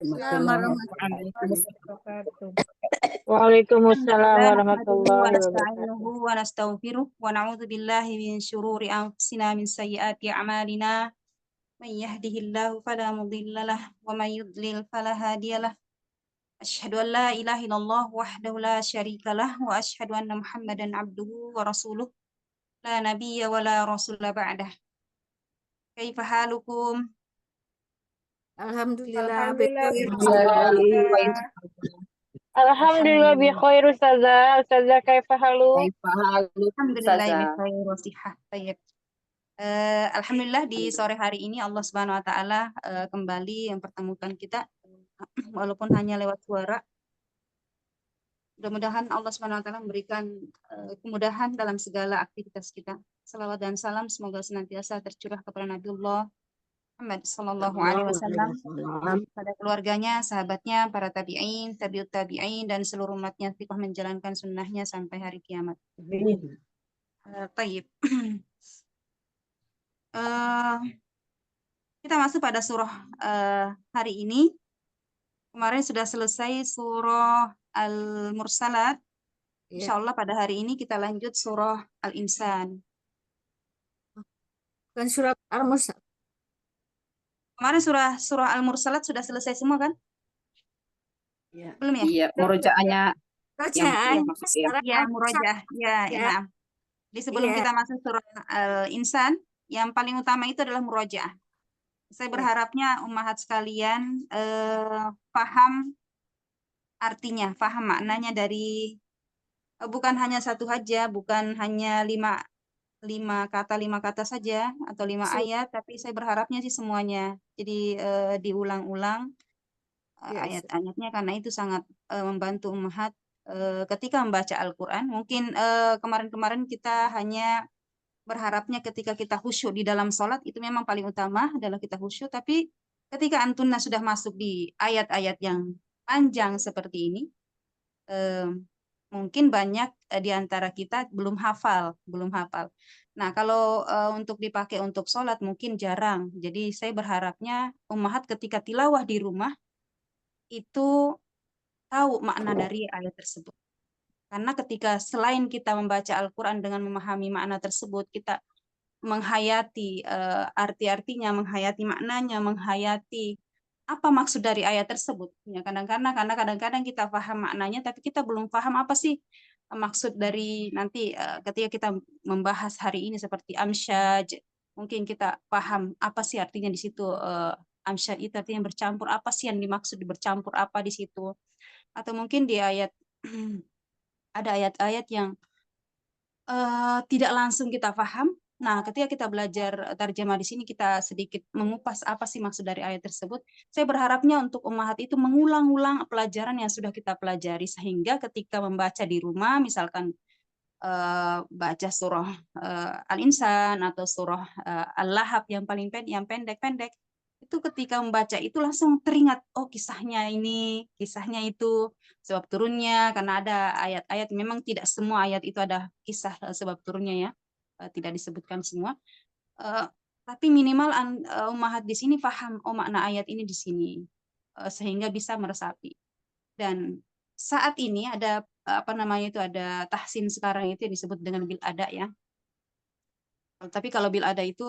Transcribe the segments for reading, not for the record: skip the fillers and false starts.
Assalamualaikum warahmatullahi wabarakatuh. Waalaikumsalam Alhamdulillah nahmaduhu wa warahmatullahi wabarakatuh. nasta'inuhu wa nastaghfiruh wa na'udzu billahi min syururi anfusina min sayyiati a'malina. Man yahdihillahu fala mudilla lahu wa man yudlil fala hadiyalah. Asyhadu an la ilaha illallah wahdahu la syarika lahu wa asyhadu anna Muhammadan abduhu wa rasuluh. La nabiyya wa la rasula ba'dah. Kaifa halukum? Alhamdulillah, Alhamdulillah baik. bi Alhamdulillah bi khair ustazah. Ustazah kaifa halu? Alhamdulillah bi khair wa sihah. Tayyib. Alhamdulillah di sore hari ini Allah Subhanahu wa taala kembali mempertemukan kita walaupun hanya lewat suara. Mudah-mudahan Allah Subhanahu wa taala memberikan kemudahan dalam segala aktivitas kita. Salawat dan salam semoga senantiasa tercurah kepada Nabiullah Muhammad sallallahu alaihi wasallam, pada keluarganya, sahabatnya, para tabi'in, tabi'ut tabi'in dan seluruh umatnya yang menjalankan sunnahnya sampai hari kiamat. Tayyib. Kita masuk pada surah hari ini. Kemarin sudah selesai surah Al-Mursalat. Insya Allah pada hari ini kita lanjut surah Al-Insan. Bukan surat Al-Mursalat. Kemarin surah Al-Mursalat sudah selesai semua kan? Ya. Belum ya? Iya, murojaahnya Bacaan Ya, murojaah. Ya, nah. Di sebelum kita masuk surah Al-Insan, yang paling utama itu adalah murojaah. Saya berharapnya ummahat sekalian paham artinya, paham maknanya dari bukan hanya satu aja, bukan hanya lima kata saja atau 5 ayat, tapi saya berharapnya sih semuanya. Jadi diulang-ulang ayat-ayatnya karena itu sangat membantu ummahat ketika membaca Al-Quran. Mungkin kemarin-kemarin kita hanya berharapnya ketika kita khusyuk di dalam sholat, itu memang paling utama adalah kita khusyuk, tapi ketika antunna sudah masuk di ayat-ayat yang panjang seperti ini, mungkin banyak di antara kita belum hafal. Nah, kalau untuk dipakai untuk sholat mungkin jarang. Jadi saya berharapnya ummahat ketika tilawah di rumah itu tahu makna dari ayat tersebut. Karena ketika selain kita membaca Al-Quran dengan memahami makna tersebut, kita menghayati arti-artinya, menghayati maknanya, menghayati apa maksud dari ayat tersebut. Ya, kadang-kadang kita paham maknanya, tapi kita belum paham apa sih maksud dari nanti ketika kita membahas hari ini seperti amsyaj, mungkin kita paham apa sih artinya di situ. Amsyaj itu artinya bercampur, apa sih yang dimaksud bercampur apa di situ. Atau mungkin di ayat ada ayat-ayat yang tidak langsung kita paham. Nah, ketika kita belajar tarjamah di sini, kita sedikit mengupas apa sih maksud dari ayat tersebut. Saya berharapnya untuk ummahat itu mengulang-ulang pelajaran yang sudah kita pelajari, sehingga ketika membaca di rumah, misalkan baca surah Al-Insan atau surah Al-Lahab yang paling pendek-pendek, itu ketika membaca itu langsung teringat, oh kisahnya ini, kisahnya itu, sebab turunnya, karena ada ayat-ayat, memang tidak semua ayat itu ada kisah sebab turunnya ya, tidak disebutkan semua, tapi minimal ummahat di sini paham, oh makna ayat ini di sini, sehingga bisa meresapi. Dan saat ini ada apa namanya itu, ada tahsin sekarang itu yang disebut dengan bil ada ya. Tapi kalau bil ada itu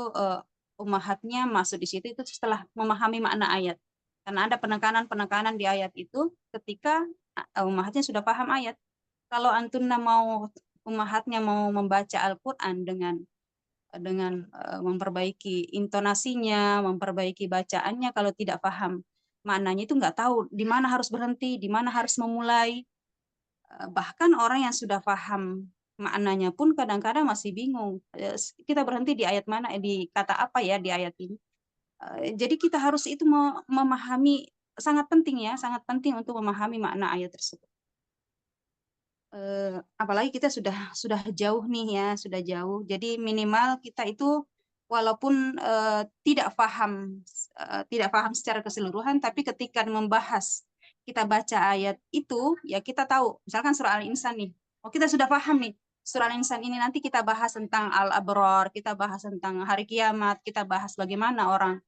ummahatnya masuk di situ itu setelah memahami makna ayat. Karena ada penekanan-penekanan di ayat itu ketika ummahatnya sudah paham ayat. Kalau antunna mau ummahatnya mau membaca Al-Qur'an dengan memperbaiki intonasinya, memperbaiki bacaannya, kalau tidak paham maknanya itu nggak tahu di mana harus berhenti, di mana harus memulai. Bahkan orang yang sudah paham maknanya pun kadang-kadang masih bingung. Kita berhenti di ayat mana, di kata apa ya di ayat ini. Jadi kita harus itu memahami, sangat penting ya, sangat penting untuk memahami makna ayat tersebut. Apalagi kita sudah jauh nih ya, sudah jauh. Jadi minimal kita itu walaupun tidak paham secara keseluruhan, tapi ketika membahas, kita baca ayat itu, ya kita tahu, misalkan surah Al-Insan nih, oh kita sudah paham nih, surah Al-Insan ini nanti kita bahas tentang Al-Abror, kita bahas tentang hari kiamat, kita bahas bagaimana orang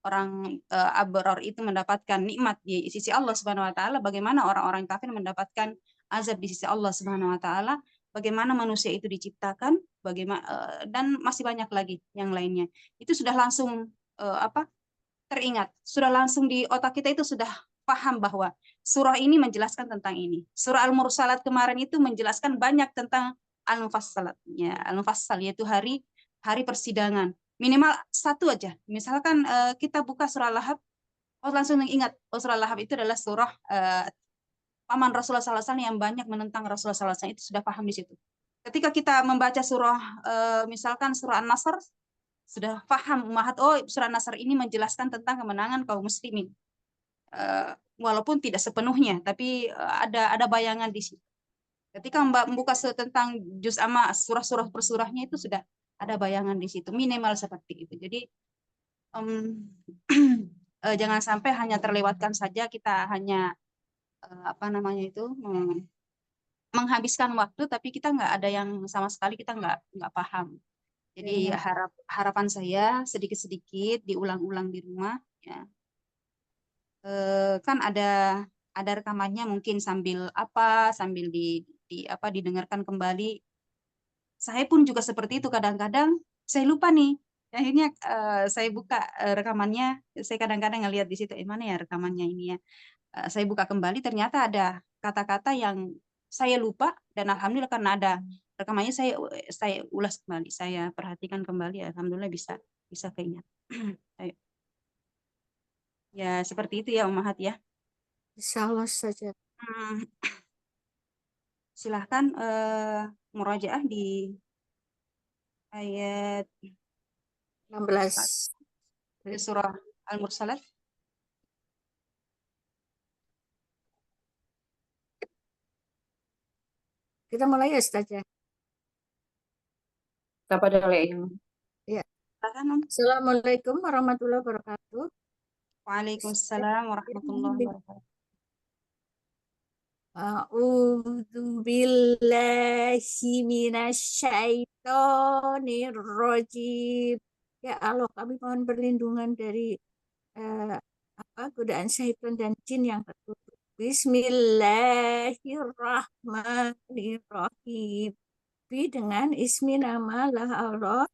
orang abror itu mendapatkan nikmat di sisi Allah Subhanahu wa taala, bagaimana orang-orang kafir mendapatkan azab di sisi Allah Subhanahu wa taala, bagaimana manusia itu diciptakan, bagaimana dan masih banyak lagi yang lainnya. Itu sudah langsung teringat, sudah langsung di otak kita itu sudah paham bahwa surah ini menjelaskan tentang ini. Surah Al-Mursalat kemarin itu menjelaskan banyak tentang Al-Mufassalat. Ya, Al-Mufassal yaitu hari persidangan. Minimal satu aja. Misalkan kita buka surah Lahab, langsung ingat, surah Lahab itu adalah surah paman Rasulullah SAW yang banyak menentang Rasulullah SAW, itu sudah paham di situ. Ketika kita membaca surah, misalkan surah An-Nasr, sudah paham Ummahat, oh surah An-Nasr ini menjelaskan tentang kemenangan kaum muslimin. Walaupun tidak sepenuhnya, tapi ada bayangan di situ. Ketika Mbak membuka tentang juz amma, surah-surah per surahnya itu sudah ada bayangan di situ, minimal seperti itu. Jadi jangan sampai hanya terlewatkan saja, kita hanya menghabiskan waktu, tapi kita nggak ada yang sama sekali kita nggak paham. Jadi harapan saya sedikit-sedikit diulang-ulang di rumah, ya. Kan ada rekamannya, mungkin sambil didengarkan kembali. Saya pun juga seperti itu, kadang-kadang saya lupa nih. Akhirnya saya buka rekamannya, saya kadang-kadang ngelihat di situ, mana ya rekamannya ini ya. Saya buka kembali, ternyata ada kata-kata yang saya lupa, dan alhamdulillah karena ada rekamannya saya ulas kembali, saya perhatikan kembali, alhamdulillah bisa keingat. Ayo. Ya seperti itu ya Ummahat ya. Insya Allah saja. Silahkan murajaah di ayat 16. di surah Al-Mursalat. Kita mulai ya Ustazah. Kita pada lain. Ya. Silakan. Assalamualaikum warahmatullahi wabarakatuh. Waalaikumsalam warahmatullahi wabarakatuh. A'udzu billahi minasyaitonir rajim. Ya Allah, kami mohon perlindungan dari godaan syaitan dan jin yang terkutuk. Bismillahirrahmanirrahim. Dengan ismi nama Allah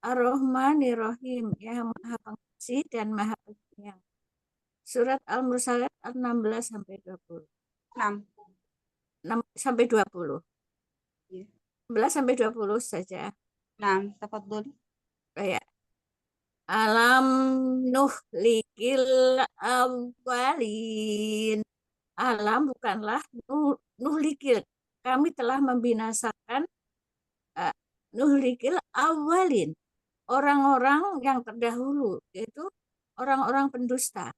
Ar-Rahmanir-Rahim, yang Maha Pengasih dan Maha Penyayang. Surat Al-Mursalat 16 sampai 20. 6 sampai 20. 11 sampai 20 saja. Nah, tafadhol. Kayak alam nuhlikil awwalin. Alam bukanlah nuhlikil. Kami telah membinasakan nuhlikil awwalin. Orang-orang yang terdahulu, yaitu orang-orang pendusta.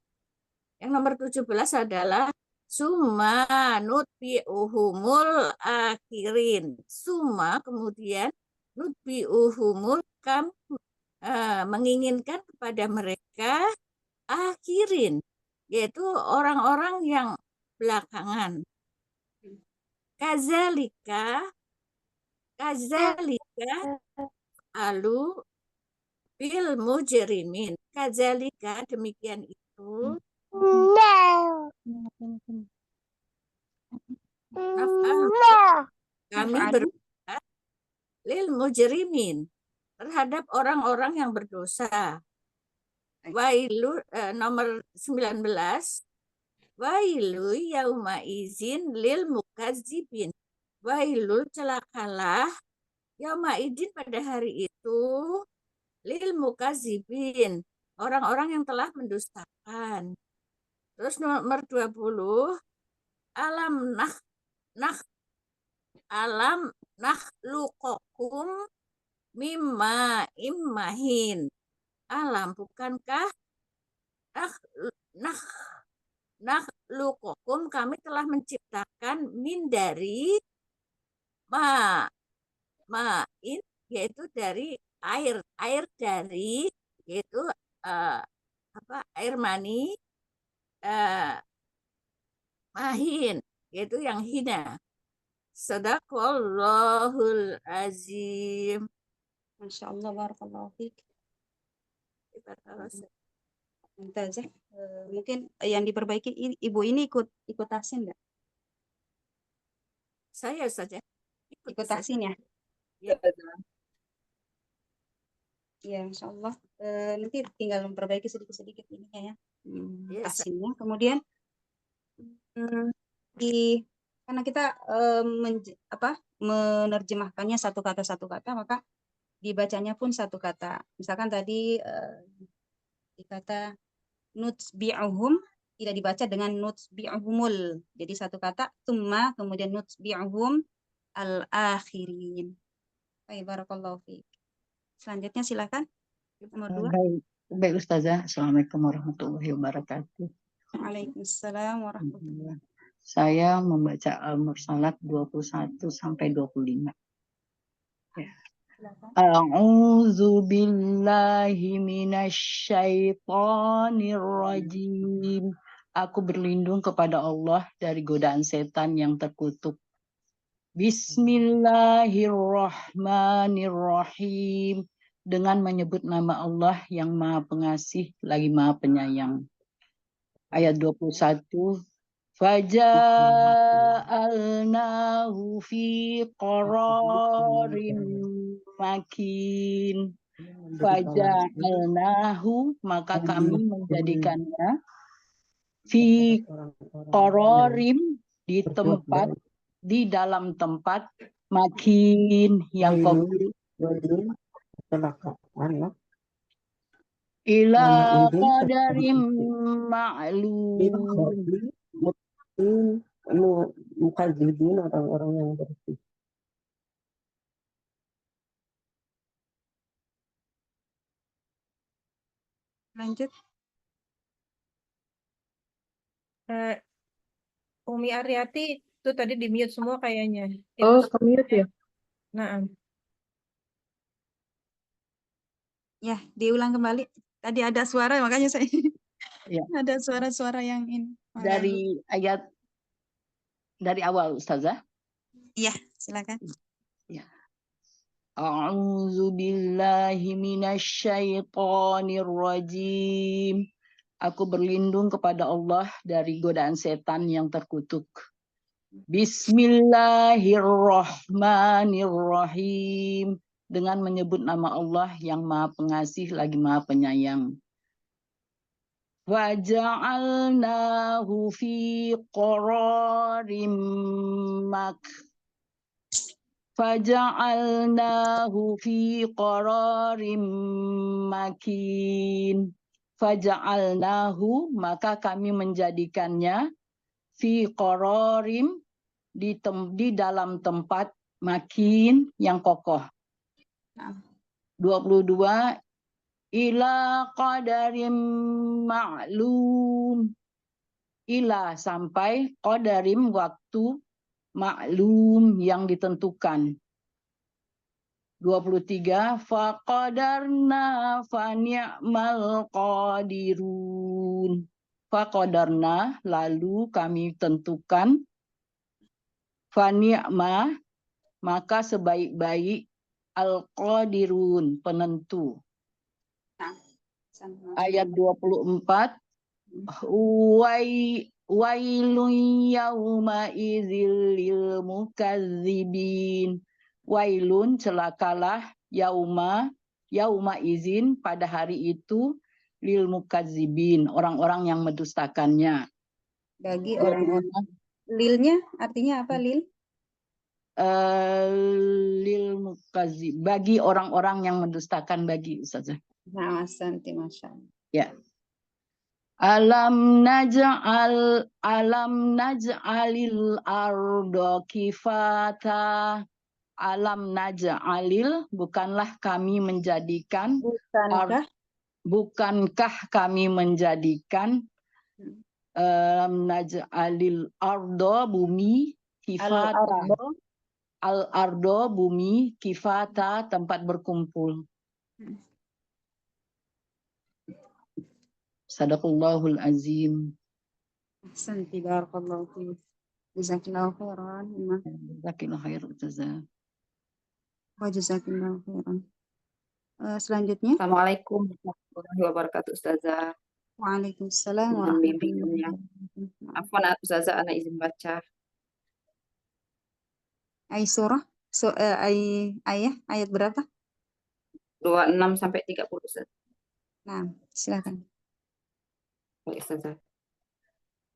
Yang nomor 17 adalah summa nutbi'uhumul akhirin. Summa, kemudian nutbi'uhumul, kami menginginkan kepada mereka akhirin, yaitu orang-orang yang belakangan. Kazalika alu bil mujrimin. Kazalika, demikian itu. Kami berbuat lil mujrimin, terhadap orang-orang yang berdosa. Wailu, nomor 19. Wailu yauma izin lil mukazzibin. Wailul, celakalah, yauma izin, pada hari itu, lil mukazzibin, orang-orang yang telah mendustakan. Terus nomor 20, alam nakhluqukum mimma immahin. Alam, bukankah nakhluqukum, kami telah menciptakan min dari ma'in, yaitu dari air dari, yaitu air mani, mahin, yaitu yang hina. Sadaqallahul azim. Masya Allah, barakallahu fiik. Mumtazah. Mungkin yang diperbaiki Ibu ini ikut tahsin nggak? Saya saja. Ikut tahsin ya? Ya. Ya, insya Allah. Nanti tinggal memperbaiki sedikit-sedikit ini ya. Ya, Tahsinnya. Kemudian karena kita menerjemahkannya satu kata, maka dibacanya pun satu kata. Misalkan tadi dikata nutsbi'uhum tidak dibaca dengan nutsbi'uhumul. Jadi satu kata, tsumma kemudian nutsbi'uhum al-akhirin. Baik, barakallahu fiik. Selanjutnya silakan. Nomor 2. Baik Ustazah. Assalamualaikum warahmatullahi wabarakatuh. Waalaikumsalam warahmatullahi wabarakatuh. Saya membaca Al-Mursalat 21 sampai 25. Ya. A'udzu billahi minasyaitonir rajim. Aku berlindung kepada Allah dari godaan setan yang terkutuk. Bismillahirrahmanirrahim. Dengan menyebut nama Allah yang Maha Pengasih lagi Maha Penyayang. Ayat 21. Faja'alnahu fi qararin makin. Faja'alnahu, maka kami menjadikannya fi qararim, di dalam tempat makin yang kokoh. Ila qadarim ma'lum. Mukadzibin orang-orang yang bersih. Lanjut. Umi Aryati itu tadi di mute semua kayaknya. Oh, ke-mute ya? Nah, Ya, diulang kembali. Tadi ada suara, makanya saya Ya. ada suara-suara yang ini. Dari ayat dari awal Ustazah. Iya, silakan. Ya. A'udzu billahi minasyaitonir rajim. Aku berlindung kepada Allah dari godaan setan yang terkutuk. Bismillahirrahmanirrahim. Dengan menyebut nama Allah yang Maha Pengasih lagi Maha Penyayang. Waja'alnahu fi qararim Faja'alnahu fi qararim makin. Faja'alnahu, maka kami menjadikannya fi qararim, di dalam tempat makin yang kokoh. 22. Ila qadarim ma'lum. Ila sampai qadarim waktu maklum yang ditentukan. 23. Faqadarna fa ni'mal qadirun. Faqadarna, lalu kami tentukan. Fa ni'ma, maka sebaik-baik al-qadirun, penentu. Ayat 24. Wailun yauma idzil lil mukadzibin. Wailun, celakalah, yauma izin, pada hari itu, lil mukadzibin, orang-orang yang mendustakannya. Bagi orang-orang. Lilnya artinya apa, lil? Lil mukadzib, bagi orang-orang yang mendustakan, bagi Ustazah. Nah, Santi, Masya Allah. Ya. Alam naj'alil ardo kifata. Alam naj'alil, bukanlah kami menjadikan. Bukankah kami menjadikan naj'alil ardo, bumi, kifata. Al ardo, bumi, kifata, tempat berkumpul. Sadaqallahul azim. Santi, barakallahu fiik. Jazakillahu khairan. Jazakillahu khairan, Ustazah. Wa jazakillahu khairan. Selanjutnya. Assalamualaikum warahmatullahi wabarakatuh, Ustazah. Waalaikumsalam Mohon warahmatullahi bimbingannya. wabarakatuh. Afwan, Ustazah, anak izin baca. Surah, ayat berapa? 26 sampai 30, Ustaz. Nah, silakan. Baik, Ustazah.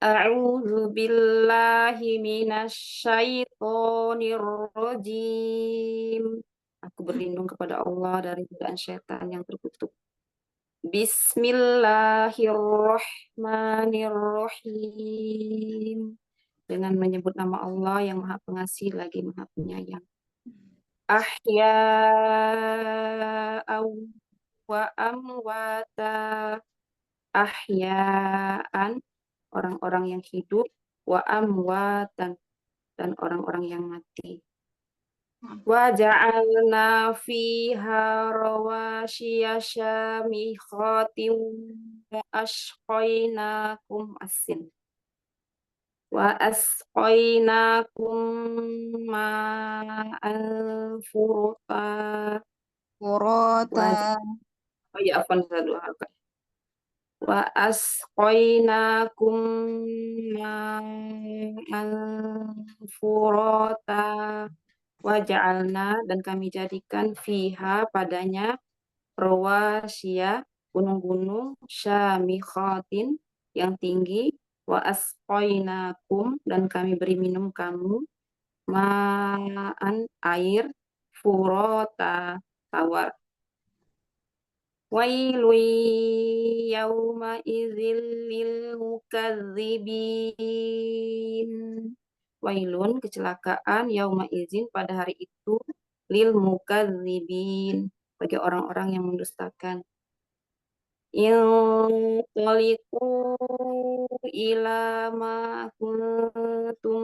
A'udzu billahi minasyaitonir rajim. Aku berlindung kepada Allah dari godaan syaitan yang terkutuk. Bismillahirrahmanirrahim. Dengan menyebut nama Allah yang Maha Pengasih lagi Maha Penyayang. Ahya'aw wa amwata. Ahya'an, orang-orang yang hidup, wa amwatan, dan orang-orang yang mati. Wa ja'alna fiha rawashiya syamikhatin wa asqainakum asin. Wa asqainakum ma'an furata. Furata. Oh ya, afwan, satu hal. Wa asqainakum ma'an furata. Wa ja'alna, dan kami jadikan fiha padanya rawasya, gunung-gunung, syamikhatin, yang tinggi, wa asqainakum, dan kami beri minum kamu ma'an, air, furata, tawar. Wailun yawma idzil lil mukadzibin. Wailun, kecelakaan, yauma izin, pada hari itu, lil mukadzibin, bagi orang-orang yang mendustakan. Intaliqu ila ma kuntum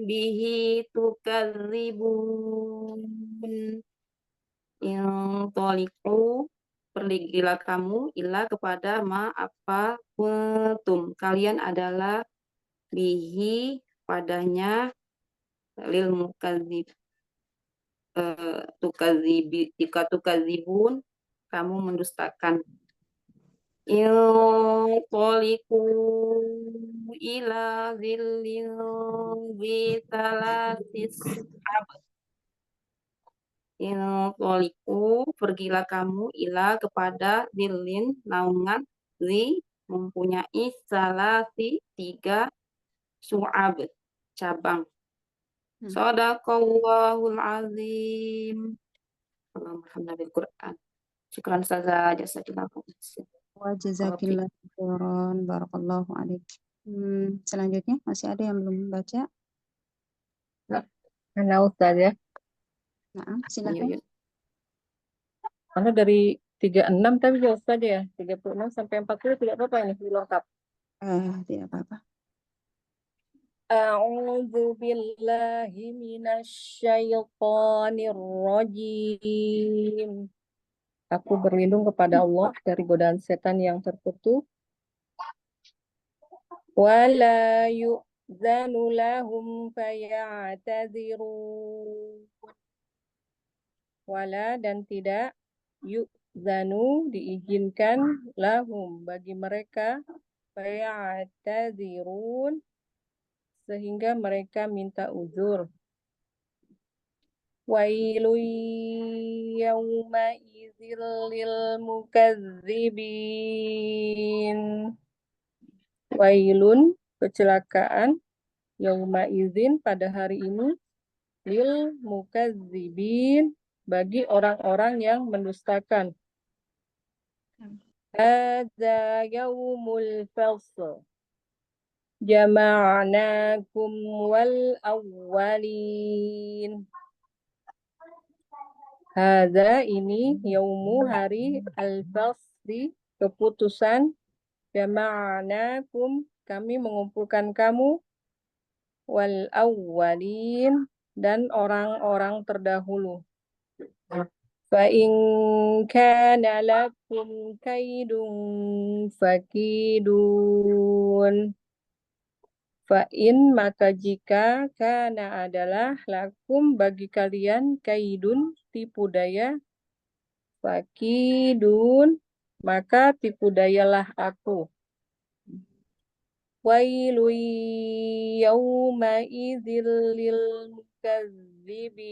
bihi tukadzibun. Intaliqu, pergilah kamu, ila, kepada ma, apa, kuntum, kalian adalah, bihi, padanya, lil mukadzib, tukadzibun, kamu mendustakan. Intaliqu ila zillin zi talatis. Intaliqu, pergilah kamu, ila, kepada zillin, naungan, zi, mempunyai salasi, 3 su'ab, cabang. Shadaqallahul azim. Allahumma bil Quran. Syukran Ustazah, jazakallahu khairan. Wa jazakillahu khairan, barakallahu alaik. Selanjutnya masih ada yang belum baca? Ana Ustaz ya. Nah, silakan. Ana dari 36 tapi ya Ustaz ya. 36 sampai 40 tidak apa-apa ini dilengkap. Tidak apa-apa. A'udzu billahi minasyaitonir rajim. Aku berlindung kepada Allah dari godaan setan yang terkutuk. Wala yu'zanu lahum faya'tadzirun. Wala, dan tidak, yu'zanu, diizinkan, lahum, bagi mereka, faya'tadzirun, sehingga mereka minta uzur. Wailun yawma idzil lil mukadzibin. Wailun, kecelakaan, yauma izin, pada hari ini, lil mukadzibin, bagi orang-orang yang mendustakan. Hadza yaumul fasl. Jama'nakum wal awwalin. Hadza, ini, yaumu, hari, al-fasli, keputusan, jama'nakum, kami mengumpulkan kamu, wal awwalin, dan orang-orang terdahulu. Fa in kana lakum kaidun fakidun. Fa in, maka jika, kana adalah, lakum, bagi kalian, kaidun, tipu daya, fakidun, maka tipu dayalah aku. Wailun yawmaidzil lil mukadzibin.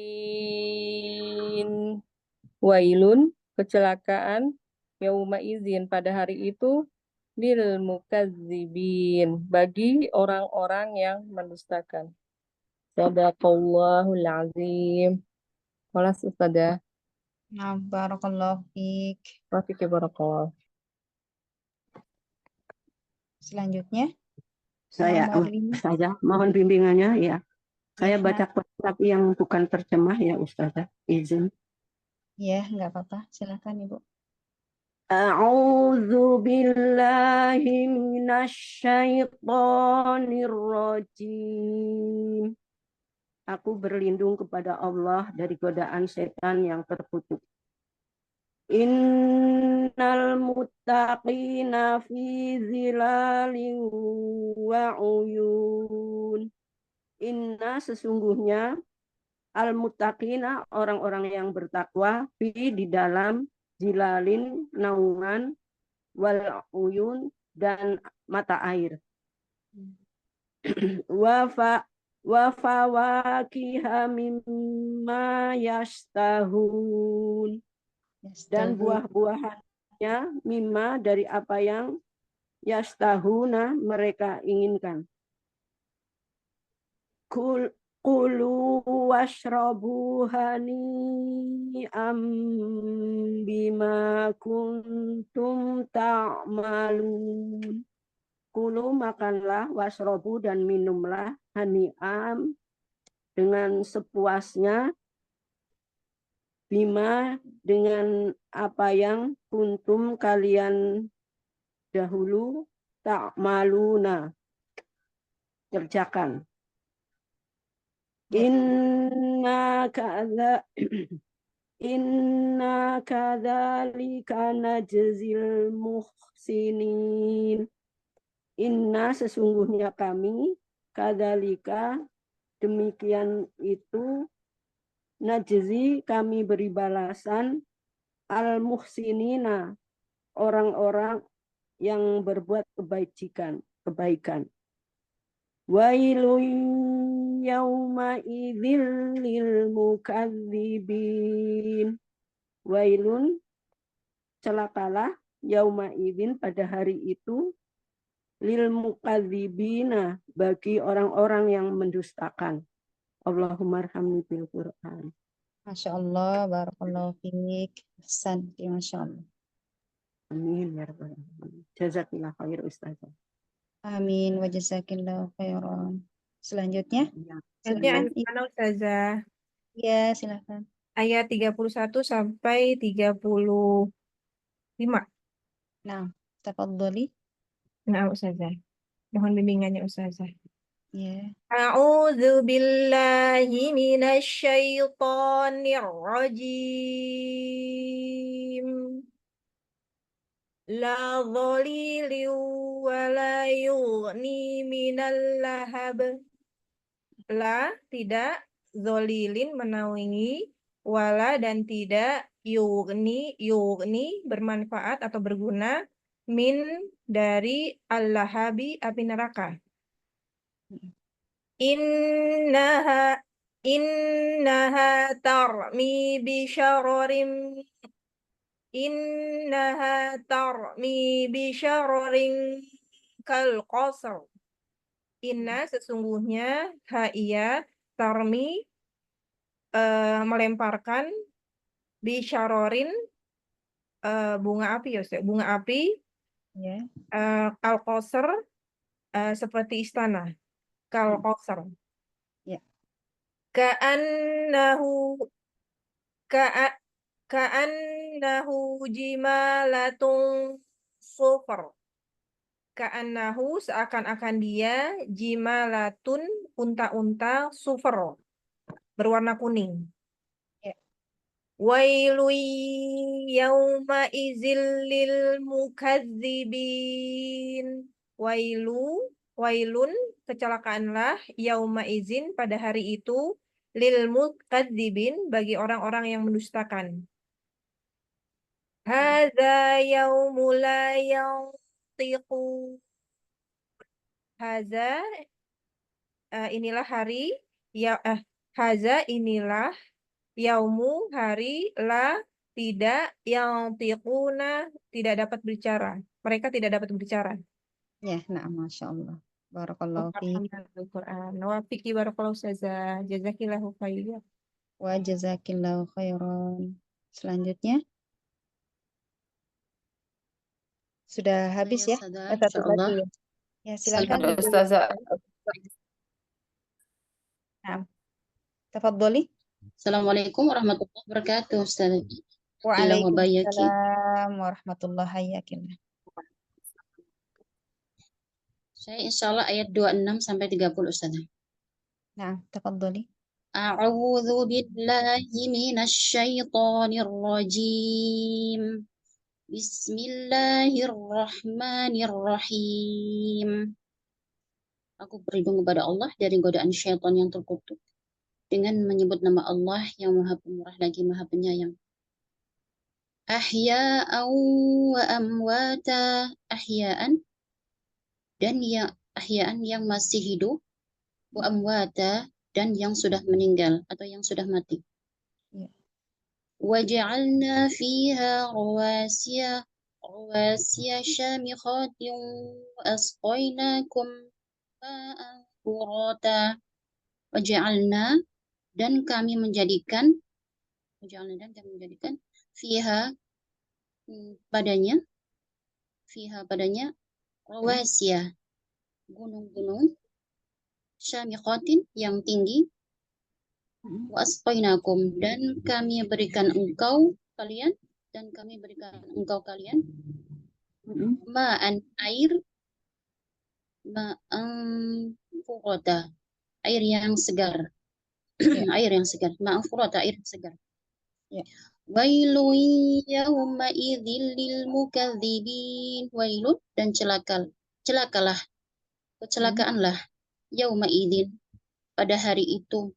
Wailun, kecelakaan, yauma izin pada hari itu, lil mukadzibin, bagi orang-orang yang mendustakan. Sadaqallahul azim. Walas Ustazah. Nah, barakallahu fiik. Rafiq barakallah. Selanjutnya, Saya nomor 5. Ustazah, mohon bimbingannya ya. Saya Ya, baca Quran tapi yang bukan terjemah ya Ustazah, izin. ya, nggak apa-apa. Silakan Ibu. A'udzu billahi minasyaitonir rajim. Aku berlindung kepada Allah dari godaan setan yang terkutuk. Innal muttaqina fi zilalin wa uyun. Inna sesungguhnya al-muttaqina orang-orang yang bertakwa fi di dalam zilalin naungan wal uyun dan mata air. Wa fawakiha mimma yastahun. Dan buah-buahannya mimma dari apa yang yastahuna mereka inginkan. Kulu washrabu hani'am bima kuntum ta'malun. Kulu makanlah, washrabu dan minumlah, hani'am dengan sepuasnya, bima dengan apa yang kuntum kalian dahulu ta'maluna kerjakan. Inna kadzalika najzil muhsinin. Inna sesungguhnya kami, kadzalika demikian itu, najzi kami beri balasan, al muhsinina orang-orang yang berbuat kebaikan. Wailun yauma idzil lil mukadzibin. Wailun, celakalah, yauma idzin pada hari itu, lil mukadzibina bagi orang-orang yang mendustakan. Allahumma arhamni bil Qur'an. Masya Allah, barakallahu fiik. Hasan, Masya Allah. Amin ya rabbal alamin. Jazakillah khair Ustazah. Amin, wa jazakillahu khairan. Selanjutnya, Selanjutnya silakan. mana Ustazah? Ya, silakan. Ayat 31 sampai 35. Nah, tafadholi. Nah, Ustazah. Mohon bimbingannya Ustazah. Ya. A'udzu billahi minasyaitonir rajim. La dhalili wa la yughni minal lahab. La tidak, zolilin menaungi, wala dan tidak, yughni bermanfaat atau berguna, min dari al-lahabi api neraka. Innaha tarmi bisyararin kal qasr. Inna sesungguhnya haia tarmi melemparkan bisyarorin bunga api ya Ustaz. Bunga api Ya. kalkoser seperti istana. Kalkoser. Ya. Ka'annahu jimalatun sufar. Ka'annahu seakan-akan dia jimalatun unta-unta sufar berwarna kuning. Ya. Wailu yauma izil lil mukadzibin. Wailun kecelakaanlah yauma izin pada hari itu lil mukadzibin bagi orang-orang yang mendustakan. Hadza yaumul la yantiqun. Haza inilah hari ya haza inilah yaumu hari la tidak yang tiquna tidak dapat berbicara. Mereka tidak dapat berbicara. Ya, nah, Masya Allah. Barakallahu fiik. Al-Quran. Wa fiki barakallahu ustazah. Jazakillahu khairan. Wa jazakillahu khairan. Selanjutnya. Sudah habis ya? Ustazah, Satu insyaallah. lagi ya. Ya, silakan. Ada Ustazah. Nah, tafadholi. Assalamualaikum warahmatullahi wabarakatuh, Ustaz. Waalaikumsalam warahmatullahi wabarakatuh. Saya insya Allah ayat 26 sampai 30, Ustaz. Nah, tafadholi. A'udzu billahi minasyaitonir rajim. Bismillahirrahmanirrahim. Aku berlindung kepada Allah dari godaan syaitan yang terkutuk dengan menyebut nama Allah yang Maha Pemurah lagi Maha Penyayang. Ahya'an wa amwata, ahya'an dan yang masih hidup, wa amwata dan yang sudah meninggal atau yang sudah mati. Ya. Waja'alna fiha rawasiya syamikhatin wa asqainakum ma'an furata. Waja'alna dan kami menjadikan fiha padanya rawasiya gunung-gunung syamikhatin yang tinggi wa asqainakum dan kami berikan engkau kalian ma'an furata air yang segar. Air yang segar, ma'an furata air yang segar. Ya. Wailun yawma idzil lil mukadzibin. Wailun dan kecelakaanlah yauma idzin pada hari itu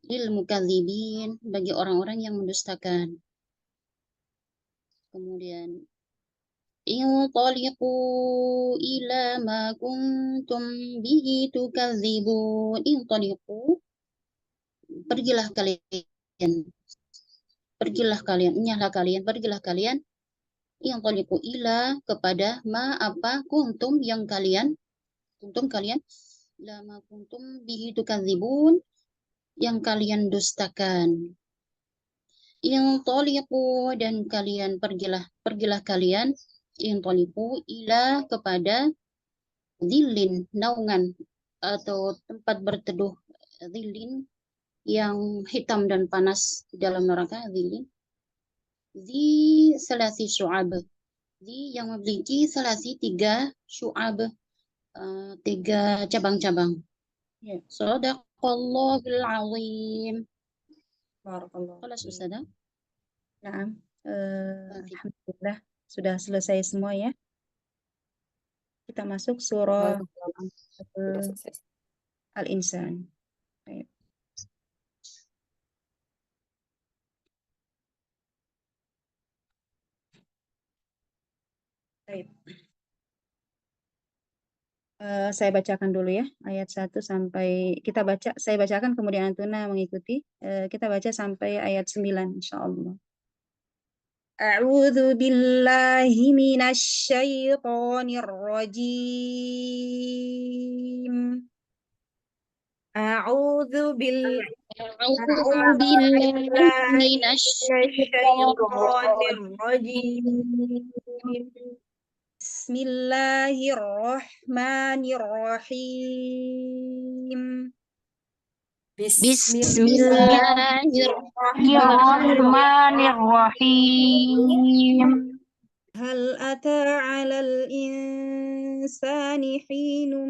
lil mukadzibin bagi orang-orang yang mendustakan. Kemudian intaliqu ila ma kuntum bihi tukadzibun. Intaliqu pergilah kalian intaliqu ila kepada ma apa kuntum kalian lama kuntum bihi tukadzibun yang kalian dustakan. Intaliqu dan kalian pergilah kalian intaliqu ila kepada dhillin naungan atau tempat berteduh dhillin yang hitam dan panas di dalam neraka dhillin di salasi syu'ab di yang memiliki tiga syu'ab 3 cabang-cabang. Ya. Shadaqallahul azim. Barakallahu. Khalas Ustazah. Nah, alhamdulillah sudah selesai semua ya. Kita masuk surah Al-Insan. Baik. Baik. Saya bacakan dulu ya ayat 1 sampai saya bacakan kemudian Antuna mengikuti. Kita baca sampai ayat 9 insyaallah. A'udzu billahi minasyaitonir rajim. A'udzu billahi minasyaitonir rajim. Bismillahirrahmanirrahim. Bismillahirrahmanirrahim. Hal ata 'alal insani hinum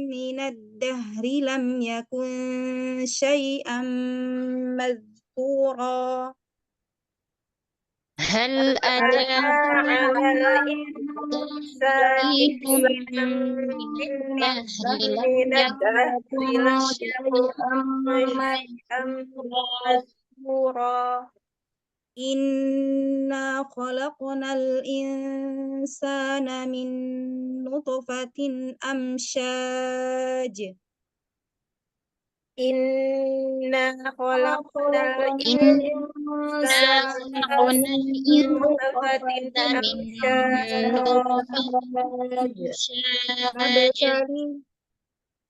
minad dahri lam yakun syai'an madhkura. Hal ada 'alal insani Inna khalaqnal insana min nutfatin amsyaj. Inna khalaqnal Inna insana khalaqnal min nutfatin insana min amsyaj. nutfatin amsyaj.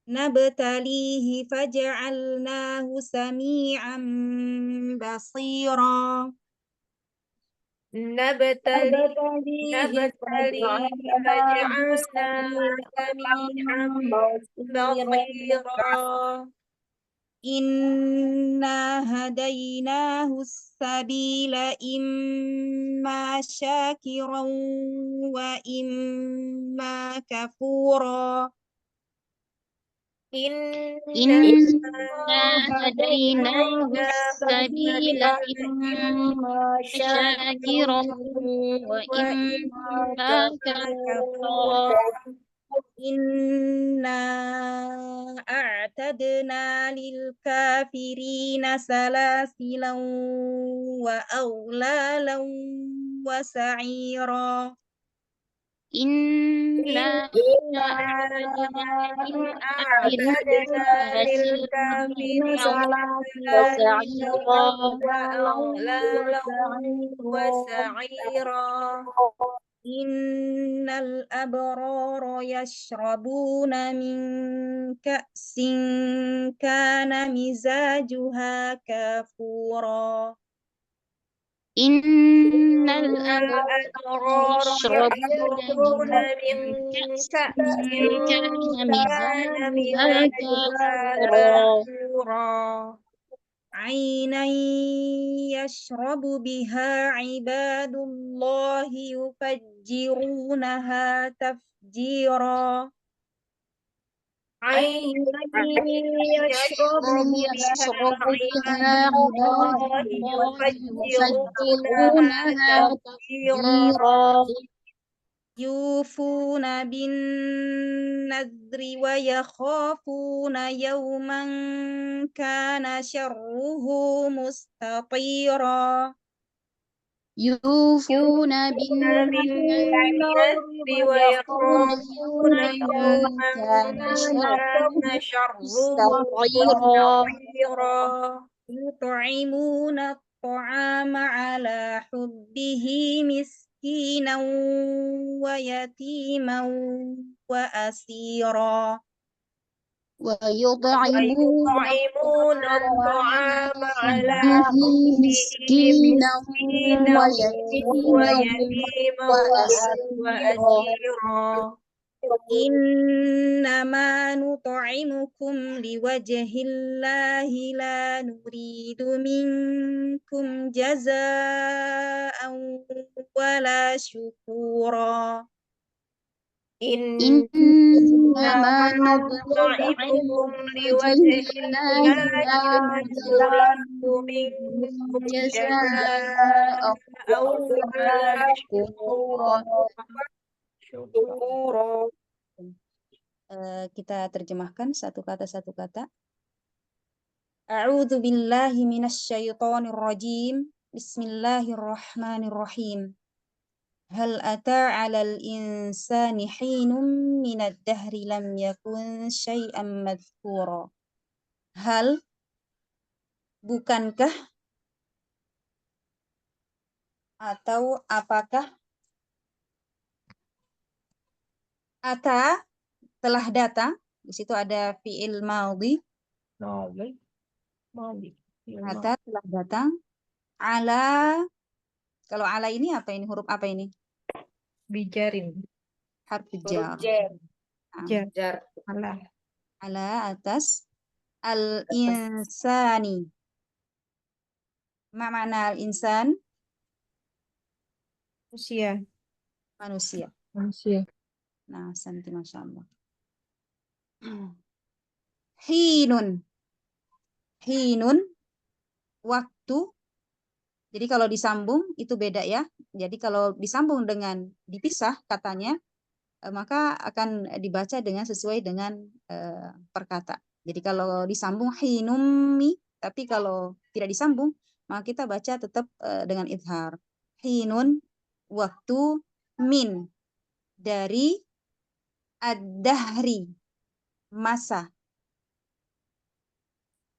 Nabtalihi faja'alnahu sami'an basira. Nabtalihi faja'alnahu sami'an basira. Inna hadainahu sabila imma syakiran wa imma kafura. Inna hadainahu sabila imma syakiran wa imma kafura. Inna a'tadna lil kafirina salasilan wa aghlalan wa sa'ira. Inna a'tadna lil kafirina sa'ira. Innal abrara yashrabuna min ka'sin kana mizajuha kafura. Innal abrara yashrabuna min ka'sin kana mizajuha kafura. Ainan yashrabu biha ibadullahi yufajjirunaha tafjira. Ainan yashrabu يشرب بها عباد الله يفجرونها تفجيرا. يوفون بالنذر ويخافون يوما كان شره مستطيرا. يوفون بالنذر ويخافون يوما كان شره مستطيرا. يطعمون الطعام على حبه مسكينا ويتيما وأسيرا. ويطعمون الطعام على حبه مسكينا ويتيما وأسيرا. إنما نطعمكم لوجه الله لا نريد منكم جزاء ولا شكورا. إنما نطعمكم لوجه الله لا نريد منكم جزاء ولا شكورا. Kita terjemahkan satu kata. A'udzu billahi minasyaitonir rajim. Bismillahirrahmanirrahim. Hal ata 'alal insani hinum minad dahri lam yakun syai'an madhkura. Hal, bukankah, atau apakah, ata telah datang, di situ ada fi'il madhi. Ata telah datang. Ala, kalau ala ini apa ini? Huruf apa ini? Bijarin. Harf jar. Jar. Ala atas al-insani. Ma makna al-insan? Manusia. Nah, santi Masya Allah. Hinun, waktu. Jadi kalau disambung itu beda ya. Jadi kalau disambung dengan dipisah katanya, maka akan dibaca dengan sesuai dengan perkata. Jadi kalau disambung hinumi, tapi kalau tidak disambung maka kita baca tetap dengan idhar. Hinun, waktu, min, dari, ad-dahri, masa.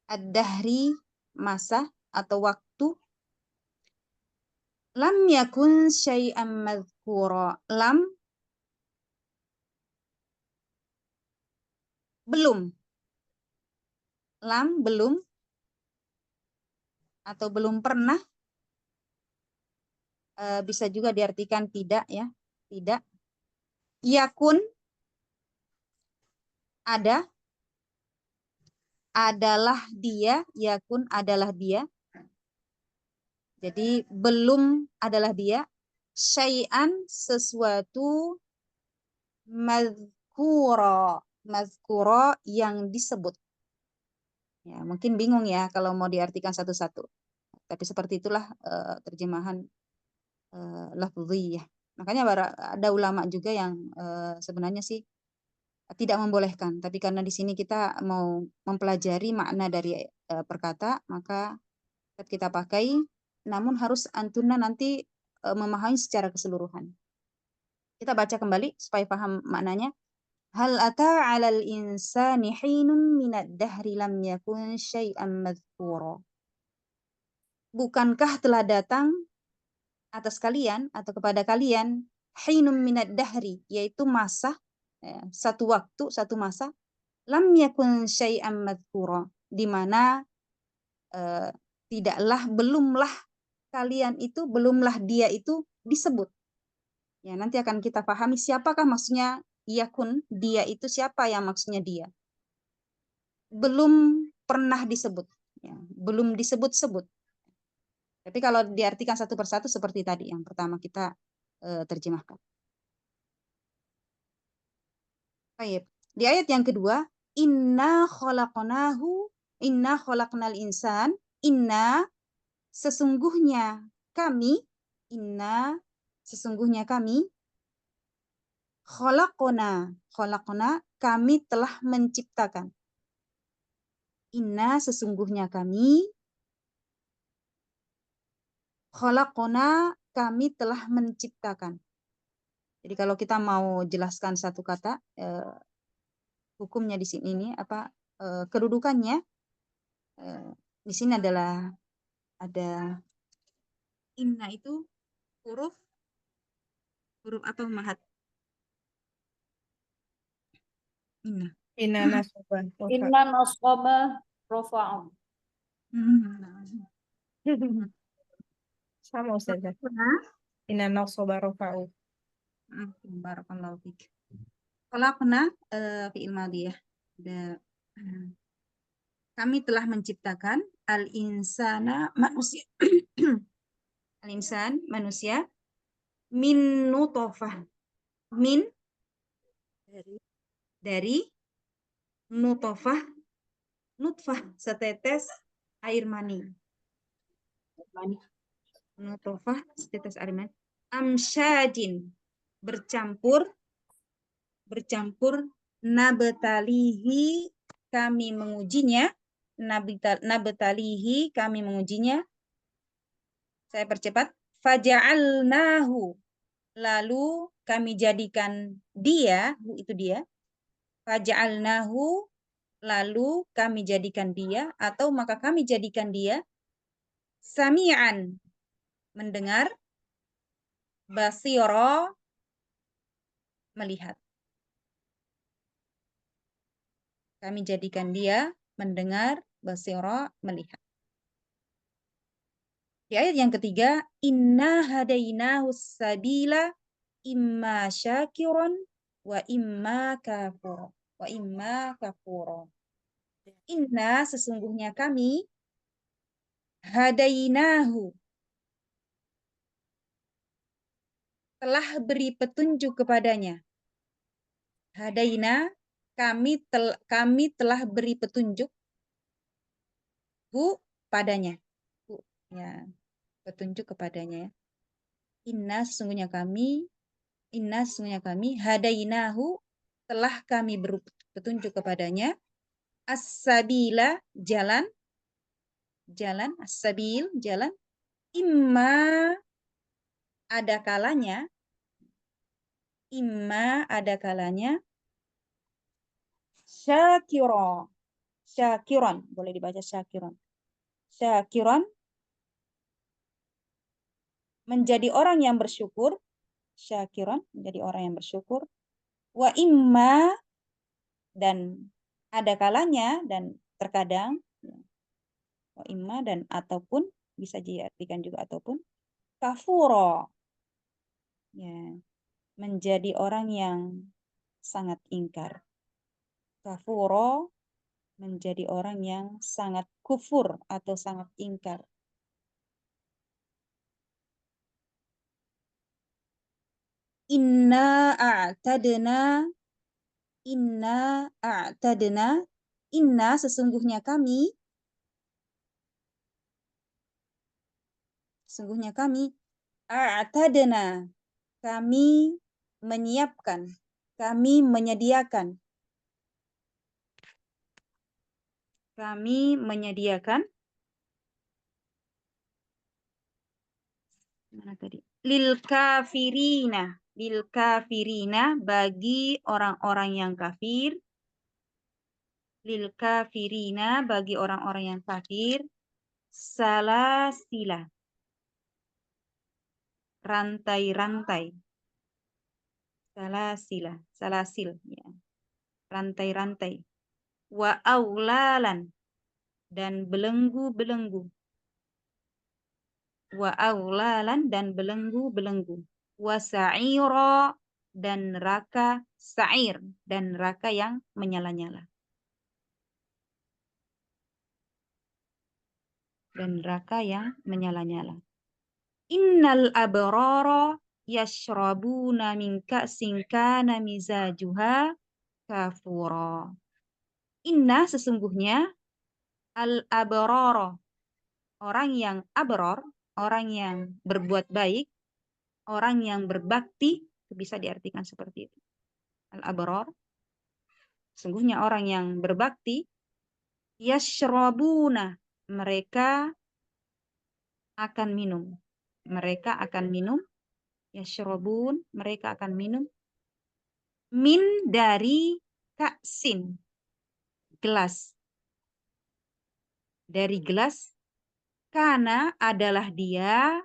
Ad-dahri, masa atau waktu. Lam yakun syai'an madhkura. Lam, belum. Lam, belum. Atau belum pernah. Bisa juga diartikan tidak ya. Tidak. Yakun, ada. Adalah dia. Yakun adalah dia. Jadi belum adalah dia. Syai'an, sesuatu. Mazkura. Mazkura yang disebut. Ya, mungkin bingung ya kalau mau diartikan satu-satu. Tapi seperti itulah terjemahan lafziyah. Makanya ada ulama juga yang sebenarnya sih tidak membolehkan. Tapi karena di sini kita mau mempelajari makna dari perkata, maka kita pakai. Namun harus antuna nanti memahami secara keseluruhan. Kita baca kembali supaya paham maknanya. Hal ata 'alal insani hinun minad dahri lam yakun syai'an madhkura. Bukankah telah datang atas kalian atau kepada kalian hinun minad dahri, yaitu masa, satu waktu, satu masa, lam yakun syai'an madhkura, di mana tidaklah, belumlah kalian itu, belumlah dia itu disebut. Ya, nanti akan kita pahami siapakah maksudnya yakun, dia itu siapa yang maksudnya dia. Belum pernah disebut, ya, belum disebut-sebut. Tapi kalau diartikan satu persatu seperti tadi yang pertama kita terjemahkan. Baik. Di ayat yang kedua, inna khalaqnal insan, inna sesungguhnya kami, khalaqna kami telah menciptakan. Inna sesungguhnya kami, khalaqna kami telah menciptakan. Jadi kalau kita mau jelaskan satu kata, hukumnya di sini ini apa, kedudukannya di sini adalah ada inna itu huruf apa mahat? Inna. Inna nasabah. Inna nasabah rofa'u. Sama Ustazah. Inna nasabah rofa'u. Barakallahu fiik. Khalaqna fi'il madhiyah. Kami telah menciptakan al-insana, manusia. Al-insan, manusia, min nutfah. Min, dari nutfah, setetes air mani. Nutfah, setetes air mani. Amsyajin, bercampur, nabtalihi, kami mengujinya. Nabtalihi, kami mengujinya. Saya percepat. Faja'alnahu, lalu kami jadikan dia, itu dia. Faja'alnahu, lalu kami jadikan dia, atau maka kami jadikan dia sami'an, mendengar, basira, melihat. Kami jadikan dia mendengar, basira, melihat. Di ayat yang ketiga, inna hadainahu sabila imma syakiran wa imma kafura. Inna sesungguhnya kami hadainahu telah beri petunjuk kepadanya. Hadaina, kami telah beri petunjuk padanya. Ya, petunjuk kepadanya. Inna sesungguhnya kami hadainahu telah kami beri petunjuk kepadanya. As-sabila, jalan, jalan, as-sabil, jalan. Imma ada kalanya, syakiro, syakiron, boleh dibaca syakiron. Syakiron, menjadi orang yang bersyukur, syakiron, menjadi orang yang bersyukur. Wa imma, dan ada kalanya dan terkadang, wa imma dan ataupun, bisa diartikan juga ataupun, kafuro, ya, menjadi orang yang sangat ingkar. Kafuro, menjadi orang yang sangat kufur atau sangat ingkar. Inna a'tadna, inna sesungguhnya kami, a'tadna, kami menyiapkan, kami menyediakan, mana tadi? Lil kafirina, bagi orang-orang yang kafir. Lil kafirina, bagi orang-orang yang kafir. Salasila, rantai-rantai. Salasil, ya. Rantai-rantai. Wa aulalan, dan belenggu-belenggu. Wa aulalan, dan belenggu-belenggu. Wa sa'ira, dan neraka sa'ir, dan neraka yang menyala-nyala. Innal abrara yashrabuna min ka'sin kana mizajuha kafura. Inna sesungguhnya al abrara, orang yang abror, orang yang berbuat baik, orang yang berbakti, bisa diartikan seperti itu. Al abror, sesungguhnya orang yang berbakti, yashrabuna, mereka akan minum. Yashrabun, mereka akan minum. Min, dari ka'sin, gelas. Dari gelas. Kana, adalah dia.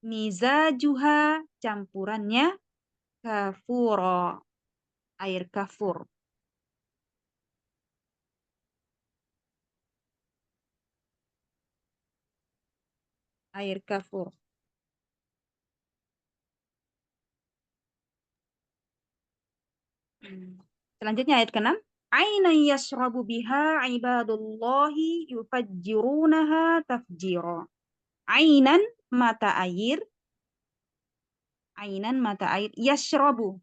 Mizajuha, campurannya. Kafuro, air kafur. Air kafur. Selanjutnya ayat ke-6. Aina yashrabu biha ibadullahi yufajjirunaha tafjira. Ainan, mata air. Yashrabu,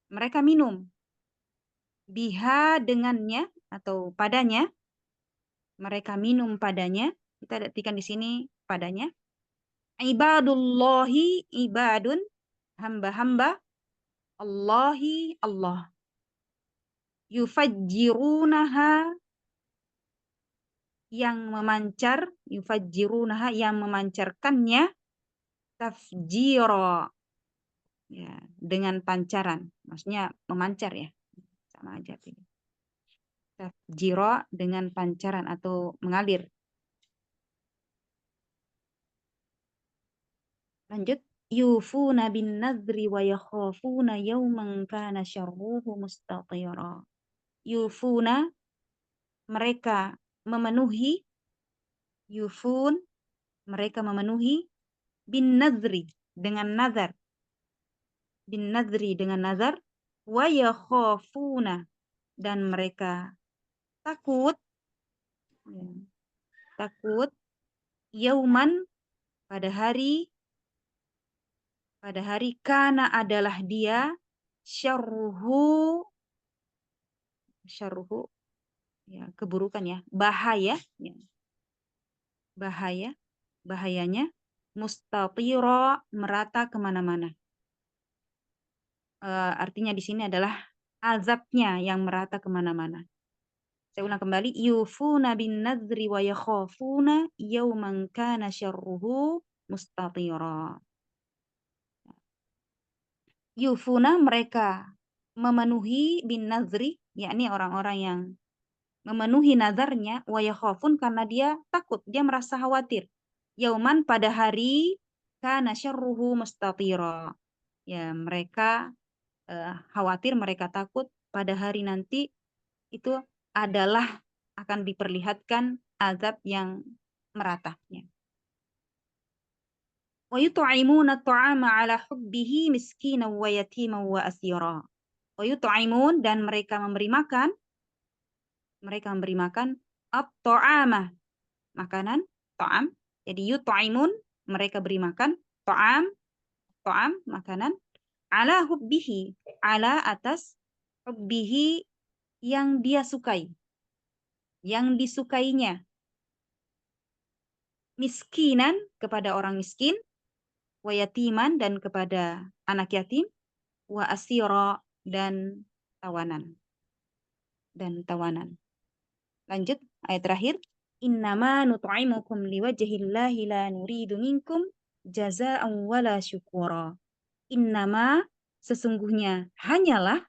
mereka minum. Biha, dengannya atau padanya. Mereka minum padanya. Kita artikan di sini padanya. Ibadullahi, ibadun, hamba-hamba. Allahi, Allah. Yufajjirunaha, yang memancar. Yufajjirunaha, yang memancarkannya. Tafjiro, ya, dengan pancaran. Maksudnya memancar, ya. Sama aja. Tafjiro, dengan pancaran atau mengalir. Lanjut. Yufuna bin nadri wa yakhafuna yawman kana syarruhu mustatira. Yufuna, mereka memenuhi. Yufun, mereka memenuhi. Bin nadri, dengan nazar. Bin nadri, dengan nazar. Wa yakhafuna, dan mereka takut. Takut. Yauman, pada hari. Kana adalah dia. Syarruhu, ya, keburukan, ya. Bahaya, ya. Bahayanya. Mustatira, merata kemana-mana. Artinya di sini adalah azabnya yang merata kemana-mana. Saya ulang kembali, yufuna bin nadri wa yakhafuna yawman kana syarruhu mustatira. Yufuna, mereka memenuhi bin nadri, yakni orang-orang yang memenuhi nazarnya, wa yakhafun, karena dia takut, dia merasa khawatir. Yauman, pada hari, kana syarruhu mustatira. Ya, mereka khawatir, mereka takut pada hari nanti itu adalah akan diperlihatkan azab yang merata. Ya. Wa yut'imuna at-ta'ama 'ala hubbihi miskinan wa yatiman wa asira. Wa yut'imun, dan mereka memberi makan at-ta'ama, makanan, ta'am. Jadi yut'imun, mereka beri makan, ta'am, makanan, ala hubbihi, ala atas, hubbihi, yang dia sukai, yang disukainya, miskinan, kepada orang miskin, wa yatiman, dan kepada anak yatim, wa asira, dan tawanan. Lanjut ayat terakhir, innama nut'imukum liwajhillahi la nuridu minkum jazaa'an wala syukura. Innama, sesungguhnya hanyalah,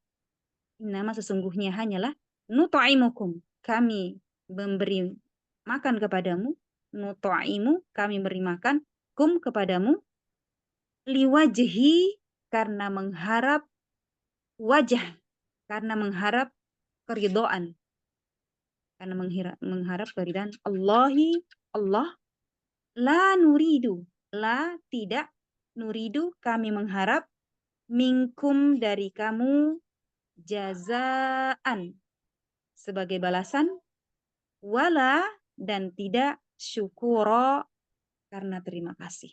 nut'imukum, kami memberi makan kepadamu, nut'imu, kami beri makan, kum, kepadamu, liwajhi, karena mengharap wajah, karena mengharap keridhaan, karena mengharap keridhaan Allahi, Allah, la nuridu, la, tidak, nuridu, kami mengharap, minkum, dari kamu, jazaan, sebagai balasan, wala, dan tidak, syukuro, karena terima kasih.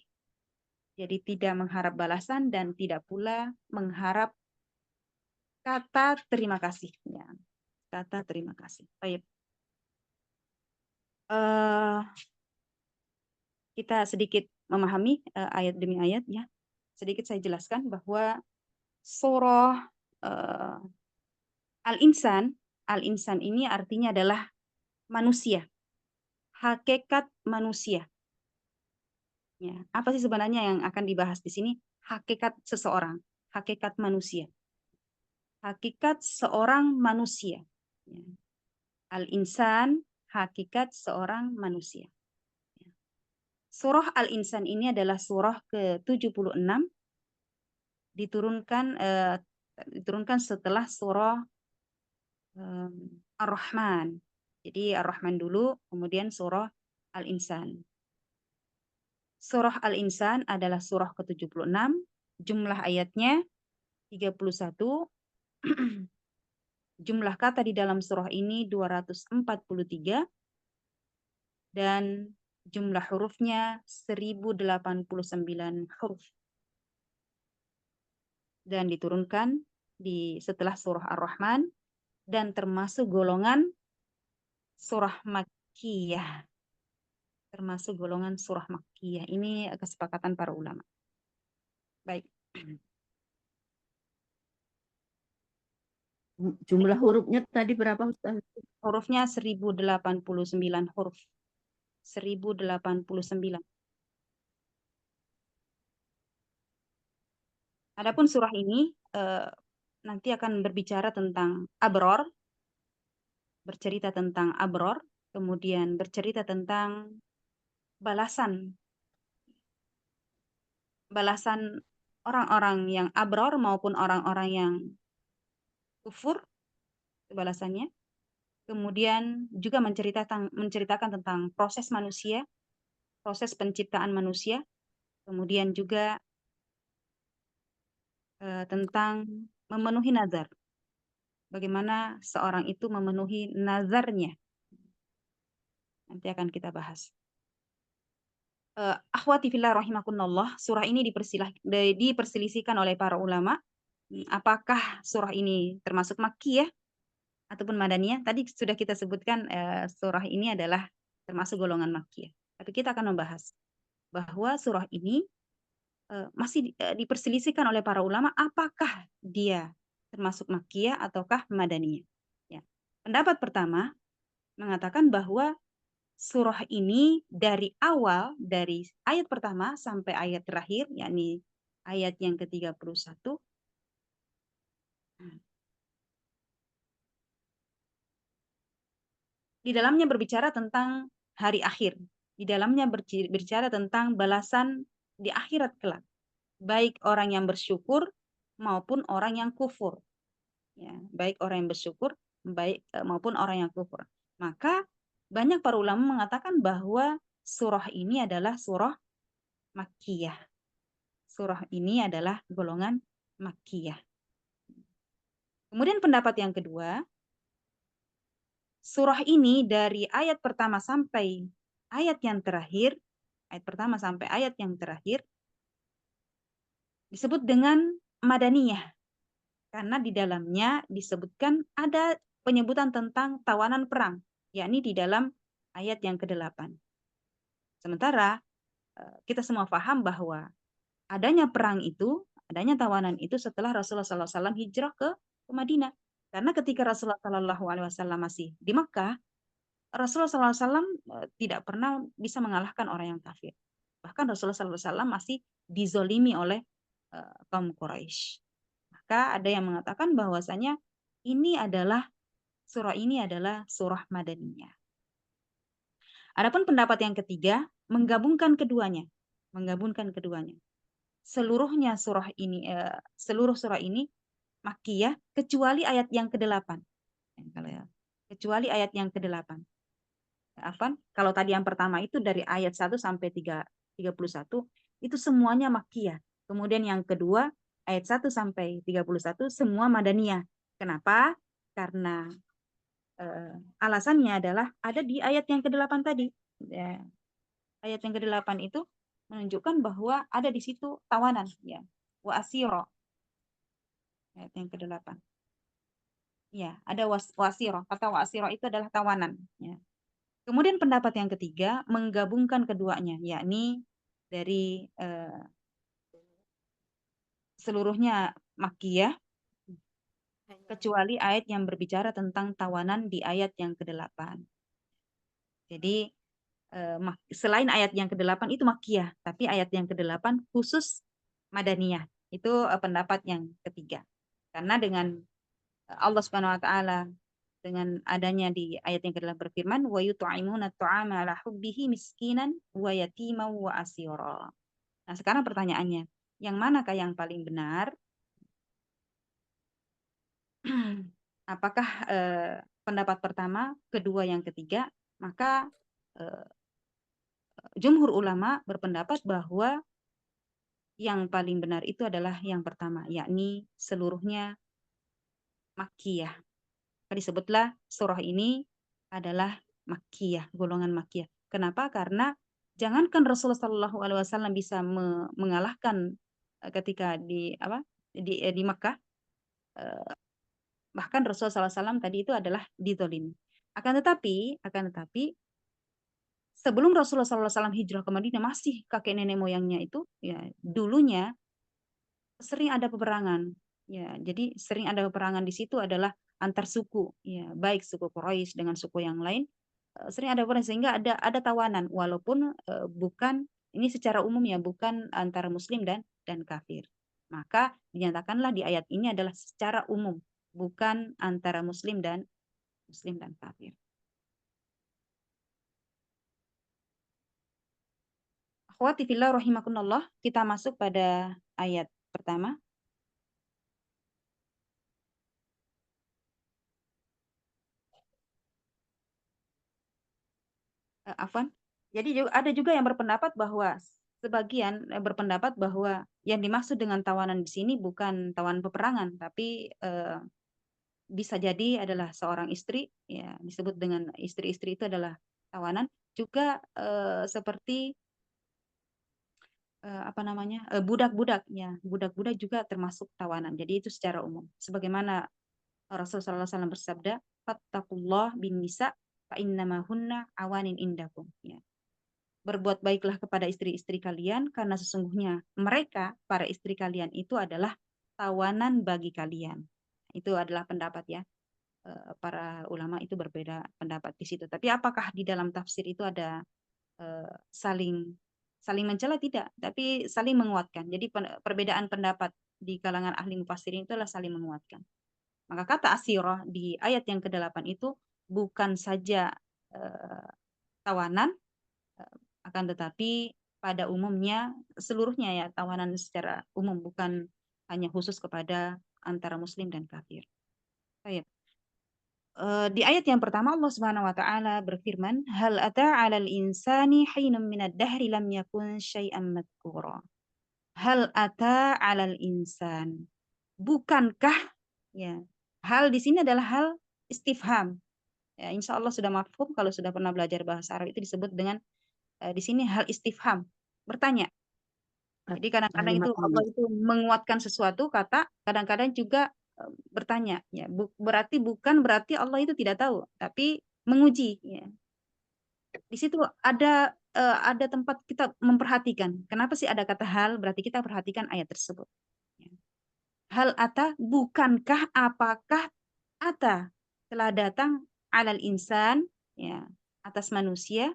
Jadi tidak mengharap balasan dan tidak pula mengharap kata terima kasih. Ya, kata terima kasih. Baik. Kita sedikit memahami ayat demi ayat, ya. Sedikit saya jelaskan bahwa surah Al-Insan ini artinya adalah manusia, hakikat manusia. Ya, apa sih sebenarnya yang akan dibahas di sini? Hakikat seseorang, hakikat manusia. Hakikat seorang manusia. Ya. Al-Insan, hakikat seorang manusia. Ya. Surah Al-Insan ini adalah surah ke-76, diturunkan setelah surah Ar-Rahman. Jadi Ar-Rahman dulu, kemudian surah Al-Insan. Surah Al-Insan adalah surah ke-76, jumlah ayatnya 31, jumlah kata di dalam surah ini 243, dan jumlah hurufnya 1089 huruf. Dan diturunkan setelah surah Ar-Rahman, dan termasuk golongan surah Makkiyah. Termasuk golongan surah Makkiyah. Ini kesepakatan para ulama. Baik. Jumlah hurufnya tadi berapa, Ustaz? Hurufnya 1089 huruf. 1089. Adapun surah ini nanti akan berbicara tentang abror, bercerita tentang abror, kemudian bercerita tentang balasan orang-orang yang abror maupun orang-orang yang kufur, balasannya. Kemudian juga menceritakan tentang proses manusia, proses penciptaan manusia, kemudian juga tentang memenuhi nazar. Bagaimana seorang itu memenuhi nazarnya. Nanti akan kita bahas. Akhwati fillah rahimakumullah, surah ini diperselisihkan oleh para ulama. Apakah surah ini termasuk Makkiyah ataupun Madaniyah? Tadi sudah kita sebutkan surah ini adalah termasuk golongan Makkiyah. Tapi kita akan membahas bahwa surah ini masih diperselisihkan oleh para ulama apakah dia termasuk Makkiyah ataukah Madaniyah. Ya. Pendapat pertama, mengatakan bahwa surah ini dari awal, dari ayat pertama sampai ayat terakhir, yakni ayat yang ke-31, di dalamnya berbicara tentang hari akhir. Di dalamnya berbicara tentang balasan di akhirat kelak. Baik orang yang bersyukur maupun orang yang kufur. Ya, baik orang yang bersyukur maupun orang yang kufur. Maka banyak para ulama mengatakan bahwa surah ini adalah surah Makkiyah. Surah ini adalah golongan Makkiyah. Kemudian pendapat yang kedua, surah ini dari ayat pertama sampai ayat yang terakhir, ayat pertama sampai ayat yang terakhir, disebut dengan Madaniyah. Karena di dalamnya disebutkan ada penyebutan tentang tawanan perang, yakni di dalam ayat yang ke-8. Sementara kita semua paham bahwa adanya perang itu, adanya tawanan itu setelah Rasulullah SAW hijrah ke Madinah. Karena ketika Rasulullah SAW masih di Makkah, Rasulullah SAW tidak pernah bisa mengalahkan orang yang kafir. Bahkan Rasulullah SAW masih dizolimi oleh kaum Quraisy. Maka ada yang mengatakan bahwasanya surah ini adalah surah Madaniyah. Adapun pendapat yang ketiga, menggabungkan keduanya. Seluruh surah ini Makkiyah kecuali ayat yang ke-8. Kecuali ayat yang ke-8. Kalau tadi yang pertama itu dari ayat 1 sampai 31, itu semuanya Makkiyah. Kemudian yang kedua, ayat 1 sampai 31, semua Madaniyah. Kenapa? Karena alasannya adalah ada di ayat yang ke-8 tadi. Ya. Ayat yang ke-8 itu menunjukkan bahwa ada di situ tawanan. Ya. Wa asiro. Ayat yang ke-8. Ya, ada wasiro. Kata wasiro itu adalah tawanan. Ya. Kemudian pendapat yang ketiga, menggabungkan keduanya, yakni dari seluruhnya Makkiyah, kecuali ayat yang berbicara tentang tawanan di ayat yang ke-8. Jadi, selain ayat yang ke-8 itu Makkiyah, tapi ayat yang ke-8 khusus Madaniyah. Itu pendapat yang ketiga. Karena dengan Allah Subhanahu wa taala dengan adanya di ayat yang ke-8 berfirman wa yut'imuna at'ama 'ala hubbihi miskinan wa yatiman wa asira. Nah, sekarang pertanyaannya, yang manakah yang paling benar? Apakah pendapat pertama, kedua, yang ketiga? Maka jumhur ulama berpendapat bahwa yang paling benar itu adalah yang pertama, yakni seluruhnya Makkiyah. Disebutlah surah ini adalah Makkiyah, golongan Makkiyah. Kenapa? Karena jangankan Rasulullah SAW bisa mengalahkan ketika di Makkah, bahkan Rasulullah SAW tadi itu adalah dizolimi. Akan tetapi sebelum Rasulullah SAW hijrah ke Madinah, masih kakek nenek moyangnya itu ya dulunya sering ada peperangan. Ya, jadi sering ada peperangan di situ adalah antar suku, ya, baik suku Quraisy dengan suku yang lain, sering ada peperangan sehingga ada tawanan walaupun bukan ini secara umum ya, bukan antara muslim dan kafir. Maka dinyatakanlah di ayat ini adalah secara umum, bukan antara muslim dan kafir. Akhwati fillah rahimakumullah, kita masuk pada ayat pertama. Jadi ada juga yang berpendapat bahwa sebagian berpendapat bahwa yang dimaksud dengan tawanan di sini bukan tawanan peperangan, tapi bisa jadi adalah seorang istri, ya disebut dengan istri-istri itu adalah tawanan. Juga seperti budak-budak, ya budak-budak juga termasuk tawanan. Jadi itu secara umum. Sebagaimana Rasulullah SAW bersabda, "Fattaqullah bin nisa fa innama hunna awanin indakum." Ya. Berbuat baiklah kepada istri-istri kalian karena sesungguhnya mereka, para istri kalian itu adalah tawanan bagi kalian. Itu adalah pendapat ya. para ulama itu berbeda pendapat di situ. Tapi apakah di dalam tafsir itu ada saling mencela? Tidak, tapi saling menguatkan. Jadi perbedaan pendapat di kalangan ahli mufassirin itu adalah saling menguatkan. Maka kata asyirah di ayat yang ke-8 itu bukan saja tawanan, akan tetapi pada umumnya seluruhnya ya, tawanan secara umum, bukan hanya khusus kepada antara muslim dan kafir. Baik. Di ayat yang pertama Allah Subhanahu wa taala berfirman, "Hal ata 'alal insani hinun minad dahri lam yakun syai'an madhkura." Hal ata 'alal insan. Bukankah, ya. Hal di sini adalah hal istifham. Ya, insya Allah sudah mafhum kalau sudah pernah belajar bahasa Arab, itu disebut dengan di sini hal istifham, bertanya. Jadi kadang-kadang itu Kalimat Allah ini. itu menguatkan sesuatu kata, kadang-kadang juga bertanya. Ya, berarti bukan berarti Allah itu tidak tahu, tapi menguji. Ya. Di situ ada tempat kita memperhatikan. Kenapa sih ada kata hal? Berarti kita perhatikan ayat tersebut. Ya. Hal ata, bukankah, apakah ata telah datang alal insan, ya, atas manusia.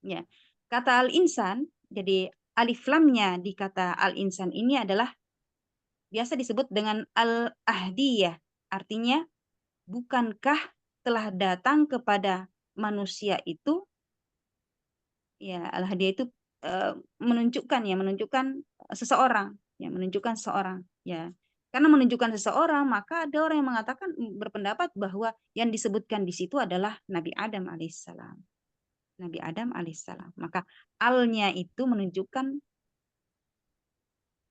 Ya. Kata al-insan, jadi alif lamnya di kata al-insan ini adalah biasa disebut dengan al-ahdiyah. Artinya, bukankah telah datang kepada manusia itu, ya, al-ahdiyah itu menunjukkan seseorang, ya, menunjukkan seseorang, ya. Karena menunjukkan seseorang, maka ada orang yang mengatakan, berpendapat bahwa yang disebutkan di situ adalah Nabi Adam alaihissalam. Nabi Adam alaihissalam. Maka alnya itu menunjukkan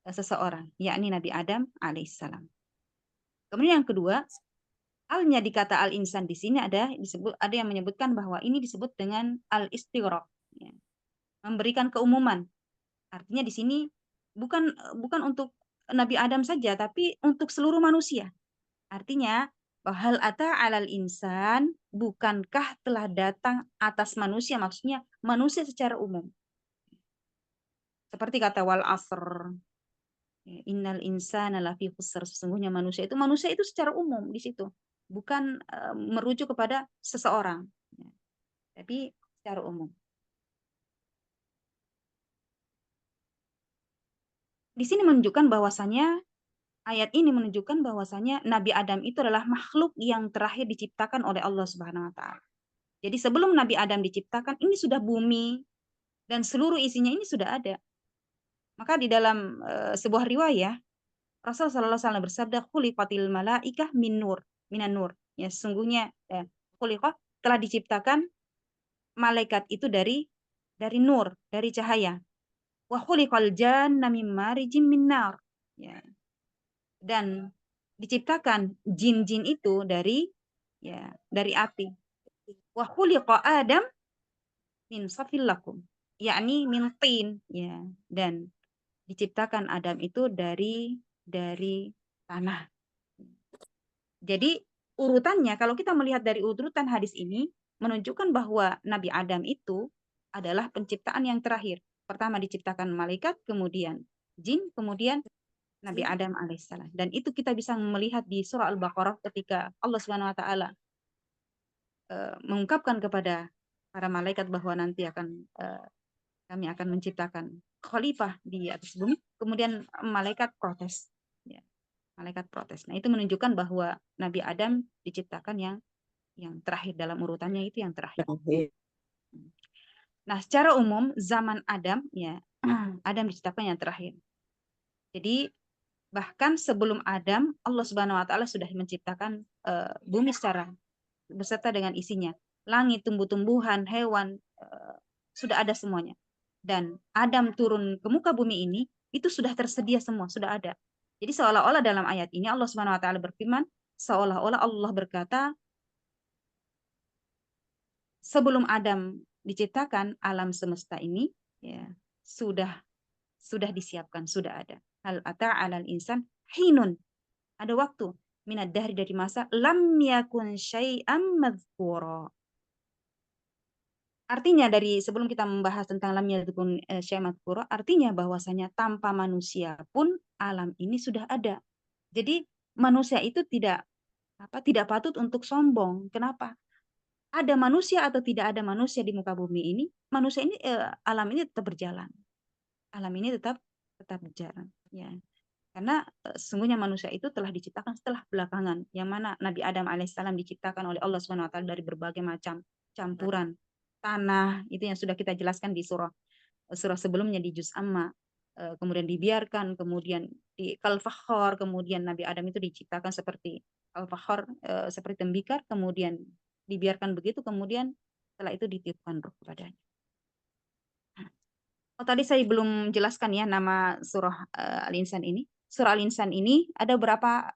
seseorang, yakni Nabi Adam alaihissalam. Kemudian yang kedua, alnya di kata al-insan di sini ada yang menyebutkan bahwa ini disebut dengan al-istighraq, ya, memberikan keumuman. Artinya di sini bukan untuk Nabi Adam saja, tapi untuk seluruh manusia. Artinya, hal ata alal insan, bukankah telah datang atas manusia, maksudnya manusia secara umum. Seperti kata wal asr, innal insana lafi khusr, sesungguhnya manusia itu secara umum di situ. Bukan merujuk kepada seseorang, ya, tapi secara umum. Di sini menunjukkan bahwasanya ayat ini menunjukkan bahwasanya Nabi Adam itu adalah makhluk yang terakhir diciptakan oleh Allah Subhanahu wa taala. Jadi sebelum Nabi Adam diciptakan, ini sudah bumi dan seluruh isinya ini sudah ada. Maka di dalam sebuah riwayat Rasulullah sallallahu alaihi wasallam bersabda, "Khuliqatil malaikah min nur, minan nur." Ya, sesungguhnya khuliqah telah diciptakan malaikat itu dari nur, dari cahaya. Wa khuliqal janna min marijim min nar. Ya. Dan diciptakan jin-jin itu dari api. Wa khuliqa Adam min safil lakum, yakni min tin, ya. Dan diciptakan Adam itu dari tanah. Jadi urutannya kalau kita melihat dari urutan hadis ini menunjukkan bahwa Nabi Adam itu adalah penciptaan yang terakhir. Pertama diciptakan malaikat, kemudian jin, kemudian Nabi Adam alaihissalam. Dan itu kita bisa melihat di surah Al-Baqarah ketika Allah Subhanahu wa taala mengungkapkan kepada para malaikat bahwa nanti kami akan menciptakan khalifah di atas bumi. Kemudian malaikat protes. Ya, malaikat protes. Nah, itu menunjukkan bahwa Nabi Adam diciptakan yang terakhir dalam urutannya, itu yang terakhir. Nah, secara umum zaman Adam, ya, Adam diciptakan yang terakhir. Jadi bahkan sebelum Adam, Allah Subhanahu wa taala sudah menciptakan bumi secara beserta dengan isinya. Langit, tumbuh-tumbuhan, hewan, sudah ada semuanya. Dan Adam turun ke muka bumi ini, itu sudah tersedia semua, sudah ada. Jadi seolah-olah dalam ayat ini Allah Subhanahu wa taala berfirman, seolah-olah Allah berkata, sebelum Adam diciptakan alam semesta ini, ya, sudah disiapkan, sudah ada. Hal ata 'alal insan hinun. Ada waktu minad dahri, dari masa lam yakun syai'am madhkura. Artinya dari sebelum kita membahas tentang lam yakun syai'am madhkura, artinya bahwasanya tanpa manusia pun alam ini sudah ada. Jadi manusia itu tidak tidak patut untuk sombong. Kenapa? Ada manusia atau tidak ada manusia di muka bumi ini, manusia ini alam ini tetap berjalan. Alam ini tetap berjalan, ya. Karena sesungguhnya manusia itu telah diciptakan setelah belakangan, yang mana Nabi Adam alaihissalam diciptakan oleh Allah Subhanahu wa taala dari berbagai macam campuran tanah, itu yang sudah kita jelaskan di surah sebelumnya di juz amma. Kemudian dibiarkan, kemudian di kalfakhor, kemudian Nabi Adam itu diciptakan seperti kalfakhor, seperti tembikar, kemudian dibiarkan begitu, kemudian setelah itu ditiupkan ruh kepadanya. Oh, tadi saya belum jelaskan ya nama surah Al-Insan ini. Surah Al-Insan ini ada berapa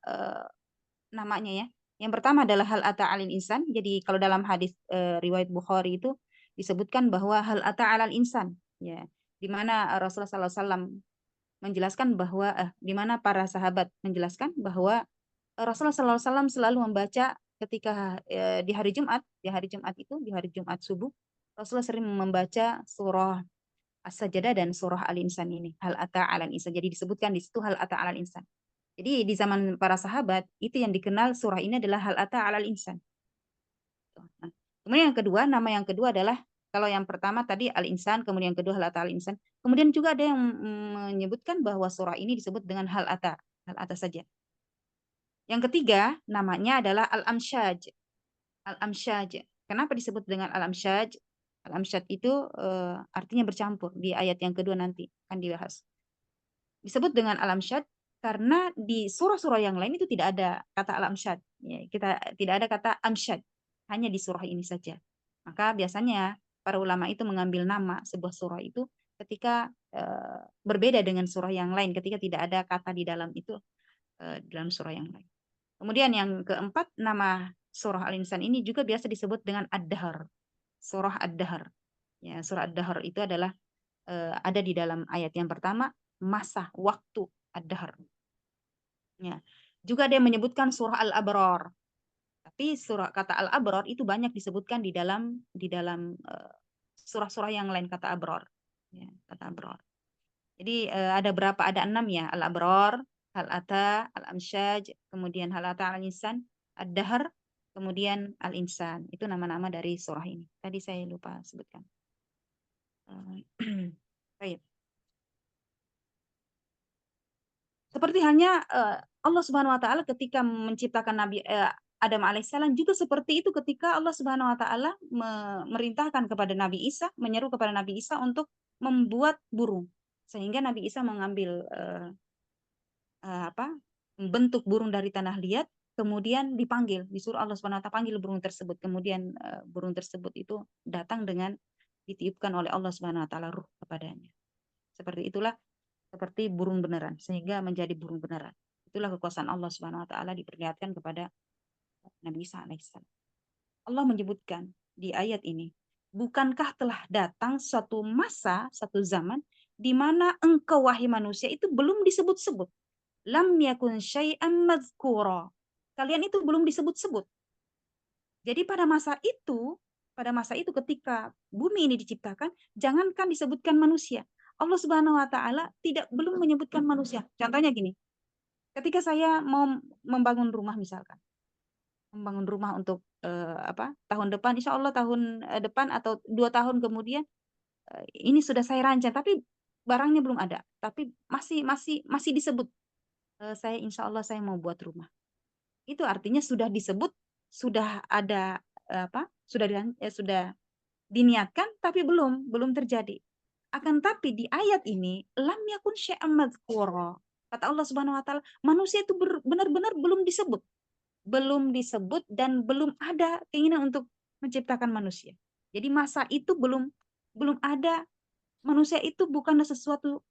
namanya ya. Yang pertama adalah hal ata alil insan. Jadi kalau dalam hadis riwayat Bukhari itu disebutkan bahwa hal ata alal insan, ya, di mana Rasulullah SAW menjelaskan bahwa di mana para sahabat menjelaskan bahwa Rasulullah SAW selalu membaca ketika di hari Jumat itu di hari Jumat subuh, Rasulullah sering membaca surah As-Sajdah dan surah Al-Insan ini, hal ata alal insan. Jadi disebutkan di situ hal ata alal insan. Jadi di zaman para sahabat itu yang dikenal surah ini adalah hal ata alal insan. Nah, kemudian nama yang kedua adalah, kalau yang pertama tadi Al-Insan, kemudian yang kedua hal ata al-insan. Kemudian juga ada yang menyebutkan bahwa surah ini disebut dengan hal ata saja. Yang ketiga namanya adalah Al-Amsyaj. Al-Amsyaj. Kenapa disebut dengan Al-Amsyaj? Al-Amsyaj itu artinya bercampur. Di ayat yang kedua nanti akan dibahas. Disebut dengan Al-Amsyaj karena di surah-surah yang lain itu tidak ada kata al-amsyad. Ya, kita tidak ada kata amsyad, hanya di surah ini saja. Maka biasanya para ulama itu mengambil nama sebuah surah itu ketika berbeda dengan surah yang lain, ketika tidak ada kata di dalam itu dalam surah yang lain. Kemudian yang keempat, nama surah Al-Insan ini juga biasa disebut dengan Ad-Dahr. Surah Ad-Dahr. Ya, surah Ad-Dahr itu adalah ada di dalam ayat yang pertama, masa waktu Ad-Dahr. Ya. Juga dia menyebutkan surah Al-Abrar. Tapi kata Al-Abrar itu banyak disebutkan di dalam surah-surah yang lain, kata Abrar. Ya, kata Abrar. Jadi ada berapa? Ada 6 ya. Al-Abrar, Al-Ata, Al-Amsyaj, kemudian Al-Ata Al-Insan, Ad-Dahr, kemudian Al-Insan. Itu nama-nama dari surah ini. Tadi saya lupa sebutkan. Baik. Seperti halnya Allah Subhanahu wa taala ketika menciptakan Nabi Adam alaihissalam juga seperti itu ketika Allah Subhanahu wa taala memerintahkan kepada Nabi Isa, menyeru kepada Nabi Isa untuk membuat burung. Sehingga Nabi Isa mengambil bentuk burung dari tanah liat, kemudian dipanggil, disuruh Allah Subhanahu wa taala panggil burung tersebut. Kemudian burung tersebut itu datang dengan ditiupkan oleh Allah Subhanahu wa taala ruh kepadanya. Seperti itulah, seperti burung beneran, sehingga menjadi burung beneran. Itulah kekuasaan Allah Subhanahu wa taala diperlihatkan kepada Nabi Isa alaihissalam. Allah menyebutkan di ayat ini, bukankah telah datang suatu masa, satu zaman di mana engkau wahai manusia itu belum disebut-sebut. Lam yakun syai'an madzkura. Kalian itu belum disebut-sebut. Jadi pada masa itu ketika bumi ini diciptakan, jangankan disebutkan manusia. Allah Subhanahu wa taala belum menyebutkan manusia. Contohnya gini. Ketika saya mau membangun rumah misalkan. Membangun rumah untuk tahun depan, insya Allah tahun depan atau 2 tahun kemudian ini sudah saya rancang, tapi barangnya belum ada. Tapi masih disebut insya Allah saya mau buat rumah. Itu artinya sudah disebut, sudah ada sudah diniatkan, tapi belum terjadi. Akan tapi di ayat ini lam yakun syai'an madzkura. Kata Allah Subhanahu wa taala, manusia itu benar-benar belum disebut dan belum ada keinginan untuk menciptakan manusia. Jadi masa itu belum ada. Manusia itu bukan sesuatu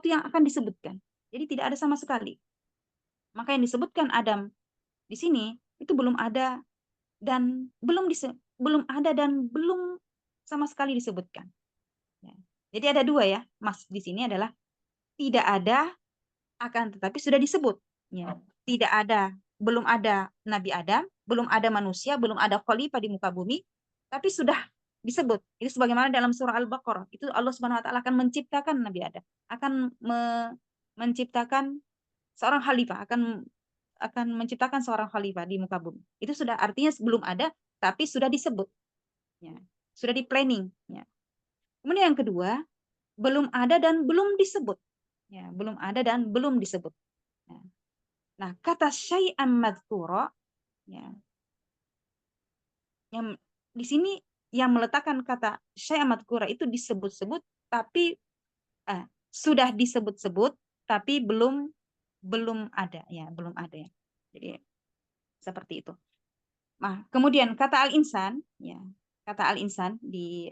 yang akan disebutkan. Jadi tidak ada sama sekali. Maka yang disebutkan Adam di sini itu belum ada dan belum sama sekali disebutkan. Ya. Jadi ada 2 ya, Mas. Di sini adalah tidak ada, akan tetapi sudah disebut. Ya. Tidak ada, belum ada Nabi Adam, belum ada manusia, belum ada khalifah di muka bumi, tapi sudah disebut. Itu sebagaimana dalam surah Al-Baqarah, itu Allah Subhanahu wa taala akan menciptakan Nabi Adam, akan menciptakan seorang khalifah, akan akan menciptakan seorang khalifah di muka bumi. Itu sudah artinya belum ada, tapi sudah disebut. Ya. Sudah di planning. Ya. Kemudian yang kedua, belum ada dan belum disebut. Ya, belum ada dan belum disebut. Ya. Nah, kata syai'an madhkura, ya, yang di sini yang meletakkan kata syai'an madhkura itu disebut-sebut, tapi sudah disebut-sebut, tapi belum ada, ya, belum ada, ya. Jadi seperti itu. Nah, kemudian kata al-insan, ya, kata al-insan di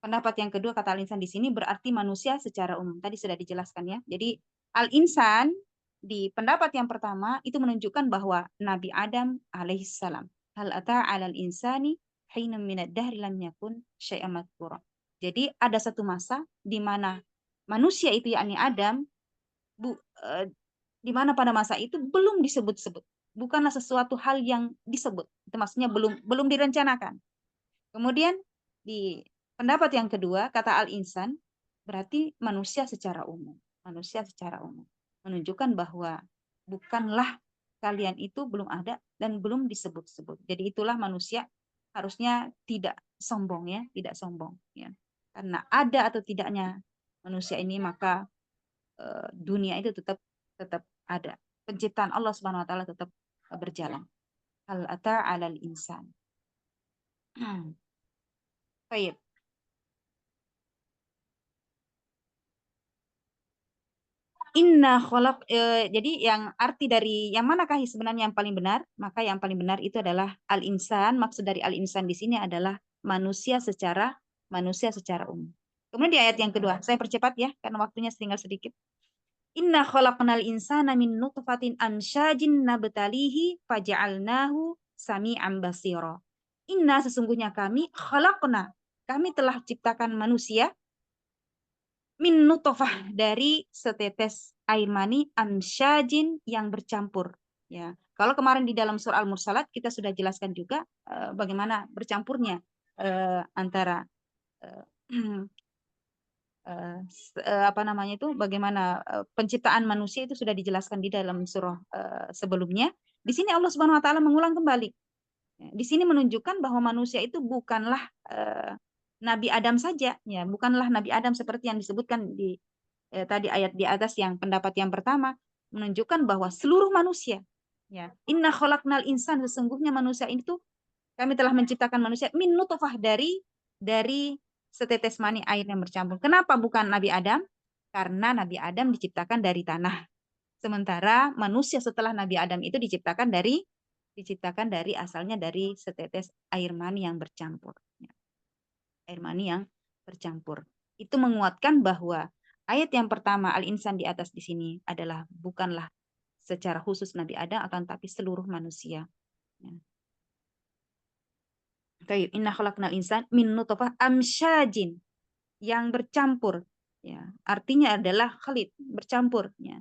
pendapat yang kedua, kata al-insan di sini berarti manusia secara umum. Tadi sudah dijelaskan, ya. Jadi al-insan di pendapat yang pertama itu menunjukkan bahwa Nabi Adam alaihissalam. Hal ata 'alal insani hinum minad dahri lam yakun syai'an madhkura. Jadi ada satu masa di mana manusia itu, yakni Adam, di mana pada masa itu belum disebut-sebut. Bukanlah sesuatu hal yang disebut. Itu maksudnya belum direncanakan. Kemudian di pendapat yang kedua, kata al-insan berarti manusia secara umum. Manusia secara umum. Menunjukkan bahwa bukanlah kalian itu belum ada dan belum disebut-sebut. Jadi itulah manusia harusnya tidak sombong, ya, tidak sombong, ya. Karena ada atau tidaknya manusia ini, maka dunia itu tetap ada. Penciptaan Allah Subhanahu wa taala tetap berjalan. Hal ata 'alal insan. Baik. Inna kholaq, jadi yang arti dari yang manakah sebenarnya yang paling benar? Maka yang paling benar itu adalah al-insan. Maksud dari al-insan di sini adalah manusia secara umum. Kemudian di ayat yang kedua, saya percepat, ya, karena waktunya tinggal sedikit. Inna khalaqnal insana min nutfatin amsyajin nabtalihi faja'alnahu sami'an basira. Inna, sesungguhnya kami, khalaqna, kami telah ciptakan manusia, min nutfah, dari setetes air mani, amsyajin, yang bercampur, ya. Kalau kemarin di dalam surah Al-Mursalat kita sudah jelaskan juga bagaimana bercampurnya antara apa namanya itu, bagaimana penciptaan manusia itu sudah dijelaskan di dalam surah sebelumnya. Di sini Allah Subhanahu wa taala mengulang kembali. Di sini menunjukkan bahwa manusia itu bukanlah Nabi Adam saja, ya, bukanlah Nabi Adam seperti yang disebutkan di tadi ayat di atas yang pendapat yang pertama, menunjukkan bahwa seluruh manusia, ya. Inna khalaqnal insan, sesungguhnya manusia itu kami telah menciptakan manusia min nutfah, dari setetes mani air yang bercampur. Kenapa bukan Nabi Adam? Karena Nabi Adam diciptakan dari tanah. Sementara manusia setelah Nabi Adam itu diciptakan dari asalnya dari setetes air mani yang bercampur. Air mani yang bercampur. Itu menguatkan bahwa ayat yang pertama al-insan di atas di sini adalah bukanlah secara khusus Nabi Adam, akan tapi seluruh manusia. Inna khalaqnal insan min nutfah amsyajin, yang bercampur, ya. Artinya adalah khalid, bercampur, ya.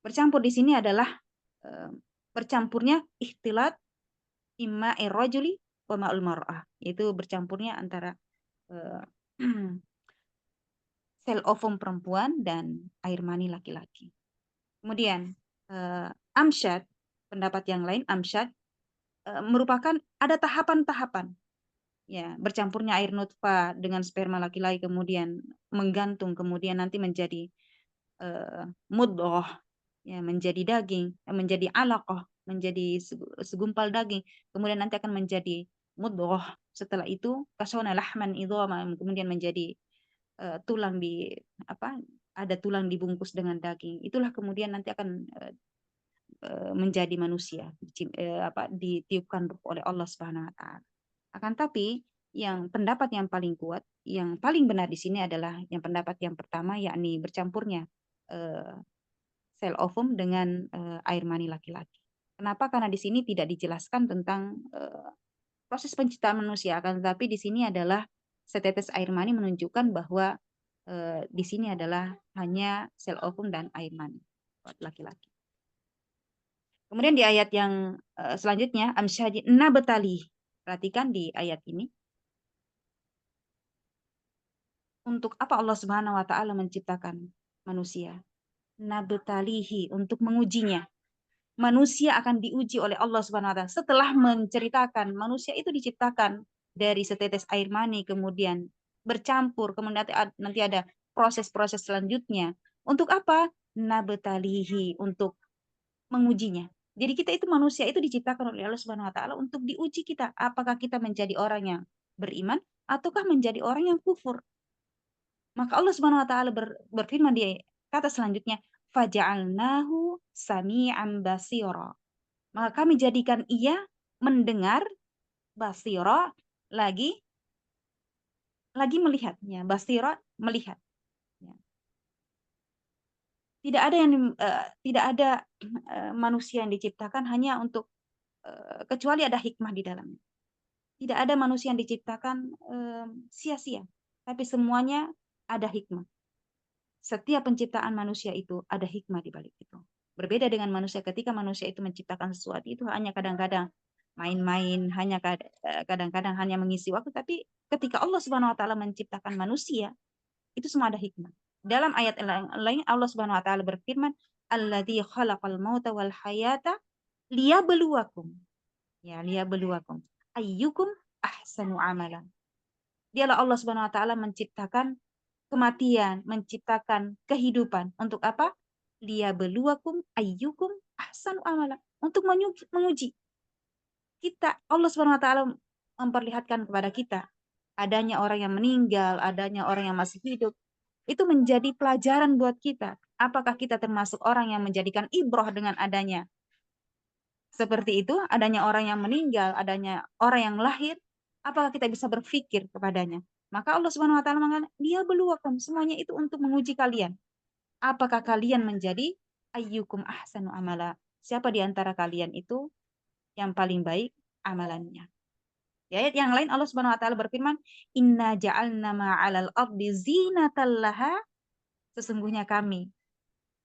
Bercampur di sini adalah bercampurnya ikhtilat imma ar-rajuli wa ma'ul mar'ah, yaitu bercampurnya antara sel ovum perempuan dan air mani laki-laki. Kemudian amsyad, pendapat yang lain, amsyad merupakan ada tahapan-tahapan, ya, bercampurnya air nutfah dengan sperma laki-laki, kemudian menggantung, kemudian nanti menjadi mudghah, ya, menjadi daging, menjadi alaqah, menjadi segumpal daging, kemudian nanti akan menjadi mudghah. Setelah itu kasawna lahman idhama, kemudian menjadi tulang ada tulang dibungkus dengan daging. Itulah kemudian nanti akan menjadi manusia, ditiupkan ruh oleh Allah Subhanahu wa taala. Akan tapi yang pendapat yang paling kuat, yang paling benar di sini adalah yang pendapat yang pertama, yakni bercampurnya sel ovum dengan air mani laki-laki. Kenapa? Karena di sini tidak dijelaskan tentang proses penciptaan manusia, akan tetapi di sini adalah setetes air mani menunjukkan bahwa di sini adalah hanya sel ovum dan air mani buat laki-laki. Kemudian di ayat yang selanjutnya, amsyajin nabtali. Perhatikan di ayat ini. Untuk apa Allah Subhanahu wa taala menciptakan manusia? nabtalihi, untuk mengujinya. Manusia akan diuji oleh Allah Subhanahu wa taala. Setelah menceritakan manusia itu diciptakan dari setetes air mani, kemudian bercampur, kemudian nanti ada proses-proses selanjutnya. Untuk apa? Nabtalihi, untuk mengujinya. Jadi kita itu manusia itu diciptakan oleh Allah Subhanahu wa taala untuk diuji kita. Apakah kita menjadi orang yang beriman ataukah menjadi orang yang kufur? Maka Allah Subhanahu wa taala berfirman di kata selanjutnya, faja'alnahu sami'an basira. Maka kami jadikan ia mendengar, basira, lagi melihatnya. Basira, melihat. Tidak ada manusia yang diciptakan hanya untuk kecuali ada hikmah di dalamnya. Tidak ada manusia yang diciptakan sia-sia, tapi semuanya ada hikmah. Setiap penciptaan manusia itu ada hikmah di balik itu. Berbeda dengan manusia, ketika manusia itu menciptakan sesuatu itu hanya kadang-kadang main-main, hanya kadang-kadang hanya mengisi waktu, tapi ketika Allah Subhanahu wa taala menciptakan manusia, itu semua ada hikmah. Dalam ayat lain Allah Subhanahu wa taala berfirman, "Alladzi khalaqal mauta wal hayata liyabluwakum." Ya, liyabluwakum ayyukum ahsanu amalan. Dialah Allah Subhanahu wa taala menciptakan kematian, menciptakan kehidupan. Untuk apa? Liyabluwakum ayyukum ahsanu amalan. Untuk menguji kita. Allah Subhanahu wa taala memperlihatkan kepada kita adanya orang yang meninggal, adanya orang yang masih hidup. Itu menjadi pelajaran buat kita. Apakah kita termasuk orang yang menjadikan ibrah dengan adanya seperti itu, adanya orang yang meninggal, adanya orang yang lahir, apakah kita bisa berpikir kepadanya? Maka Allah Subhanahu wa taala mengatakan, "Dia beluakum," semuanya itu untuk menguji kalian. Apakah kalian menjadi ayyukum ahsanu amala? Siapa di antara kalian itu yang paling baik amalannya? Di ayat yang lain Allah Subhanahu wa taala berfirman, "Inna ja'alna ma'alal ardi zinatan laha." Sesungguhnya kami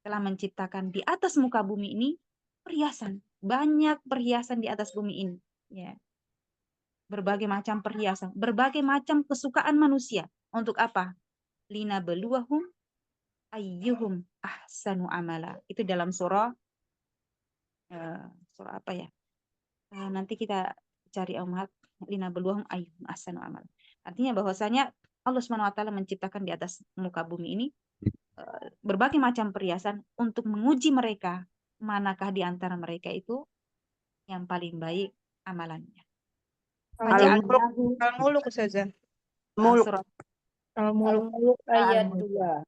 telah menciptakan di atas muka bumi ini perhiasan. Banyak perhiasan di atas bumi ini. Ya. Berbagai macam perhiasan. Berbagai macam kesukaan manusia. Untuk apa? Lina beluahum ayyuhum ahsanu amala. Itu dalam surah apa ya? Nanti kita cari umat lina beluahum ayyuhum ahsanu amala. Artinya bahwasanya Allah Subhanahu wa taala menciptakan di atas muka bumi ini berbagai macam perhiasan untuk menguji mereka, manakah di antara mereka itu yang paling baik amalannya. Al-Muluk Ustazah. Surat Al-Muluk. Al-Muluk ayat 2.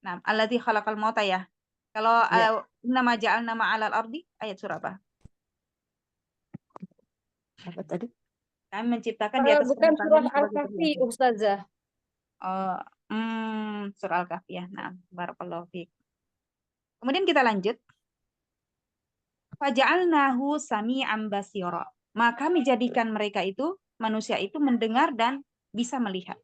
Nah, alladzi khalaqal mauta ya. Kalau nama ja'alna ma'alal ardi ayat surah apa? Apa tadi? Kami menciptakan di atas Bukan permukaan surah bumi sebagai Al-Kahfi, perhiasan. Ustazah. Surah Al-Kahfi ya. Nah, barakallahu fiik. Kemudian kita lanjut. Faja'alnahu sami'an basira. Maka kami jadikan mereka itu, manusia itu mendengar dan bisa melihat.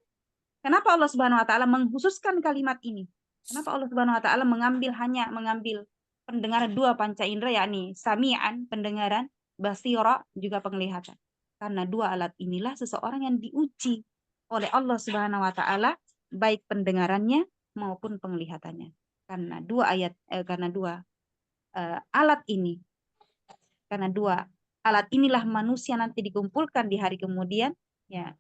Kenapa Allah Subhanahu wa taala mengkhususkan kalimat ini? Kenapa Allah Subhanahu wa taala mengambil pendengaran dua panca indera, yakni sami'an pendengaran, basira juga penglihatan. Karena dua alat inilah seseorang yang diuji oleh Allah Subhanahu wa taala baik pendengarannya maupun penglihatannya. Karena dua alat ini, karena dua alat inilah manusia nanti dikumpulkan di hari kemudian ya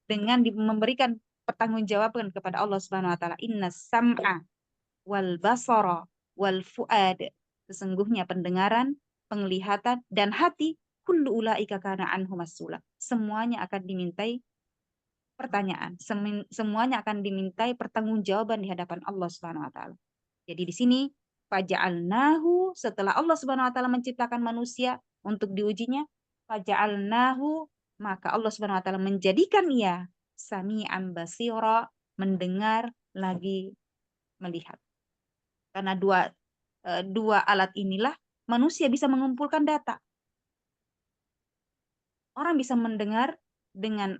dengan memberikan pertanggungjawaban kepada Allah Subhanahu wa taala. Innas sam'a wal basara wal fuad. Sesungguhnya pendengaran, penglihatan dan hati kullu ulaika kana anhu mas'ula. Semuanya akan dimintai pertanyaan. Semuanya akan dimintai pertanggungjawaban di hadapan Allah Subhanahu wa taala. Jadi di sini faja'alnahu, setelah Allah Subhanahu wa taala menciptakan manusia untuk diujinya, faja'alnahu, maka Allah Subhanahu wa taala menjadikan ia sami'an basira, mendengar lagi melihat. Karena dua alat inilah manusia bisa mengumpulkan data. Orang bisa mendengar dengan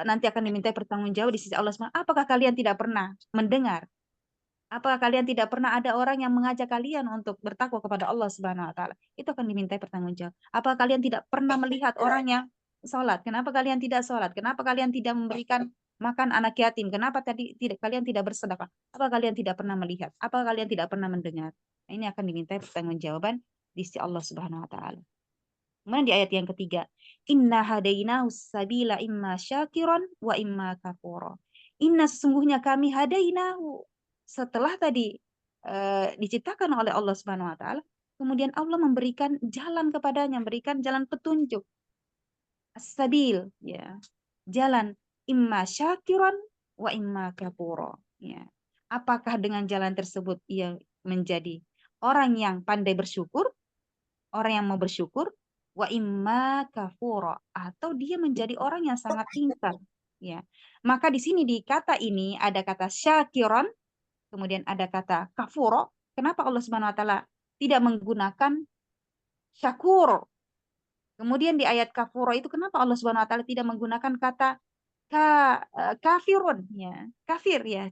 nanti akan dimintai pertanggungjawab di sisi Allah SWT. Apakah kalian tidak pernah mendengar? Apakah kalian tidak pernah ada orang yang mengajak kalian untuk bertakwa kepada Allah Subhanahu wa taala? Itu akan dimintai pertanggungjawab. Apakah kalian tidak pernah melihat orang yang sholat? Kenapa kalian tidak sholat? Kenapa kalian tidak memberikan makan anak yatim. Kenapa tadi kalian tidak bersedekah? Apa kalian tidak pernah melihat? Apa kalian tidak pernah mendengar? Nah, ini akan diminta pertanggungjawaban di sisi Allah Subhanahu wa taala. Kemudian di ayat yang ketiga, inna hadainahu sabila imma syakiran wa imma kafura. Inna sesungguhnya kami hadainahu. Setelah tadi diciptakan oleh Allah Subhanahu wa taala, kemudian Allah memberikan jalan kepadanya, memberikan jalan petunjuk. As-sabil, ya. Jalan imma syakiran wa imma kafura, ya. Apakah dengan jalan tersebut ia menjadi orang yang pandai bersyukur, orang yang mau bersyukur, wa imma kafura, atau dia menjadi orang yang sangat ingkar, ya. Maka di sini di kata ini ada kata syakiran, kemudian ada kata kafura. Kenapa Allah Subhanahu wa taala tidak menggunakan syakur? Kemudian di ayat kafura itu kenapa Allah Subhanahu wa taala tidak menggunakan kata kafirun, ya, kafir, ya.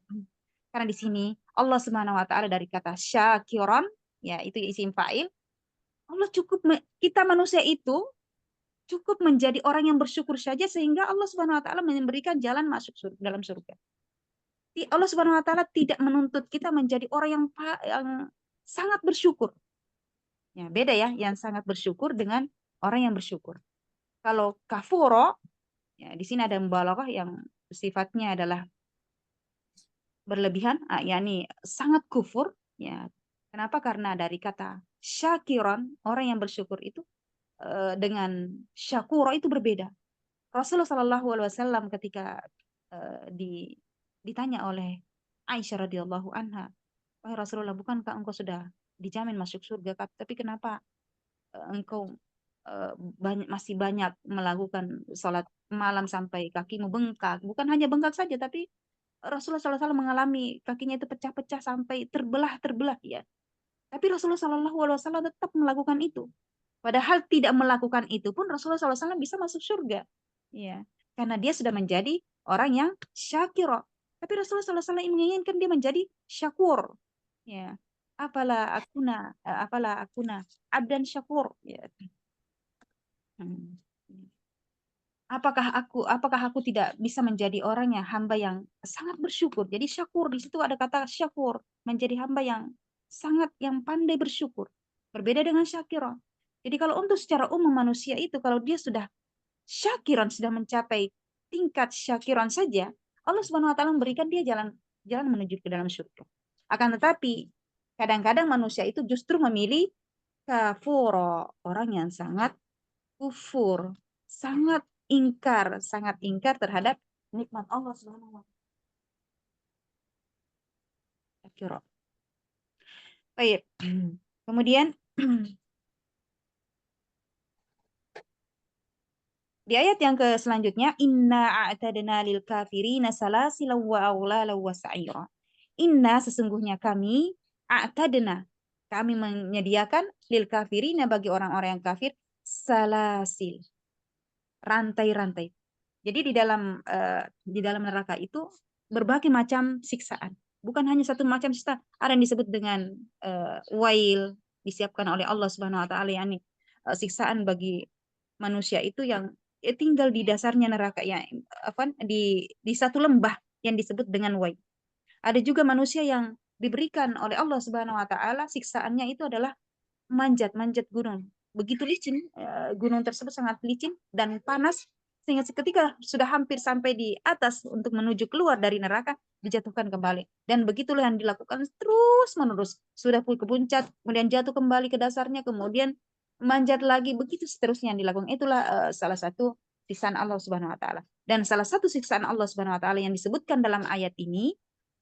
Karena di sini Allah Subhanahu wa taala dari kata syakiran, ya, itu isim fa'il. Allah kita manusia itu cukup menjadi orang yang bersyukur saja sehingga Allah Subhanahu wa taala memberikan jalan masuk dalam surga. Allah Subhanahu wa taala tidak menuntut kita menjadi orang yang sangat bersyukur. Ya, beda ya, yang sangat bersyukur dengan orang yang bersyukur. Kalau kafuro, ya, di sini ada mubalaghah yang sifatnya adalah berlebihan, yakni sangat kufur, ya. Kenapa? Karena dari kata syakiran, orang yang bersyukur itu dengan syakura itu berbeda. Rasulullah Shallallahu Alaihi Wasallam ketika ditanya oleh Aisyah radhiyallahu anha, wahai Rasulullah, bukankah engkau sudah dijamin masuk surga? Tapi kenapa engkau masih banyak melakukan sholat malam sampai kakimu bengkak? Bukan hanya bengkak saja, tapi Rasulullah SAW mengalami kakinya itu pecah-pecah sampai terbelah, ya. Tapi Rasulullah SAW tetap melakukan itu. Padahal tidak melakukan itu pun Rasulullah SAW bisa masuk surga, ya, karena dia sudah menjadi orang yang syakir. Tapi Rasulullah SAW menginginkan dia menjadi syakur, ya. Apalah akuna abdan syakur, ya. Apakah aku tidak bisa menjadi orang yang hamba yang sangat bersyukur? Jadi syakur di situ ada kata syakur, menjadi hamba yang pandai bersyukur. Berbeda dengan syakiran. Jadi kalau untuk secara umum manusia itu kalau dia sudah syakiran, sudah mencapai tingkat syakiran saja, Allah Subhanahu wa taala memberikan dia jalan menuju ke dalam surga. Akan tetapi kadang-kadang manusia itu justru memilih kafuro, orang yang sangat kufur, sangat ingkar terhadap nikmat Allah Subhanahu wa taala. Baik. Kemudian di ayat yang selanjutnya, inna a'tadna lil kafirina salasila wa aghlala wa sa'ira. Inna sesungguhnya kami kami menyediakan lil kafirina bagi orang-orang yang kafir salasil, rantai-rantai. Jadi di dalam neraka itu berbagai macam siksaan. Bukan hanya satu macam siksaan, ada yang disebut dengan wail, disiapkan oleh Allah Subhanahu wa taala, yakni siksaan bagi manusia itu yang tinggal di dasarnya neraka, ya, di satu lembah yang disebut dengan wail. Ada juga manusia yang diberikan oleh Allah Subhanahu wa taala siksaannya itu adalah manjat gunung. Begitu licin, gunung tersebut sangat licin dan panas sehingga ketika sudah hampir sampai di atas untuk menuju keluar dari neraka dijatuhkan kembali. Dan begitulah yang dilakukan terus menerus. Sudah ke puncak, kemudian jatuh kembali ke dasarnya, kemudian manjat lagi, begitu seterusnya yang dilakukan. Itulah salah satu siksaan Allah Subhanahu wa taala. Dan salah satu siksaan Allah Subhanahu wa taala yang disebutkan dalam ayat ini,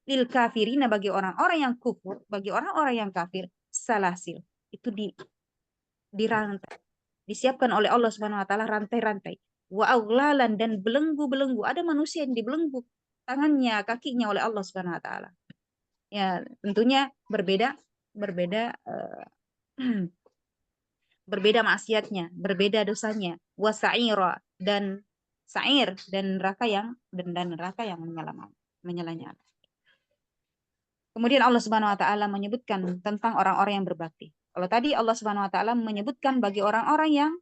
lil kafirina bagi orang-orang yang kufur, bagi orang-orang yang kafir, salasil. Itu dirantai. Disiapkan oleh Allah Subhanahu wa taala rantai-rantai. Wa aghlalan, dan belenggu-belenggu. Ada manusia yang dibelenggu tangannya, kakinya oleh Allah Subhanahu wa taala. Ya, tentunya berbeda berbeda maksiatnya, berbeda dosanya. Wa sa'ira, dan sa'ir, dan neraka yang menyala-nyala. Kemudian Allah Subhanahu wa taala menyebutkan tentang orang-orang yang berbakti. Kalau tadi Allah Subhanahu wa taala menyebutkan bagi orang-orang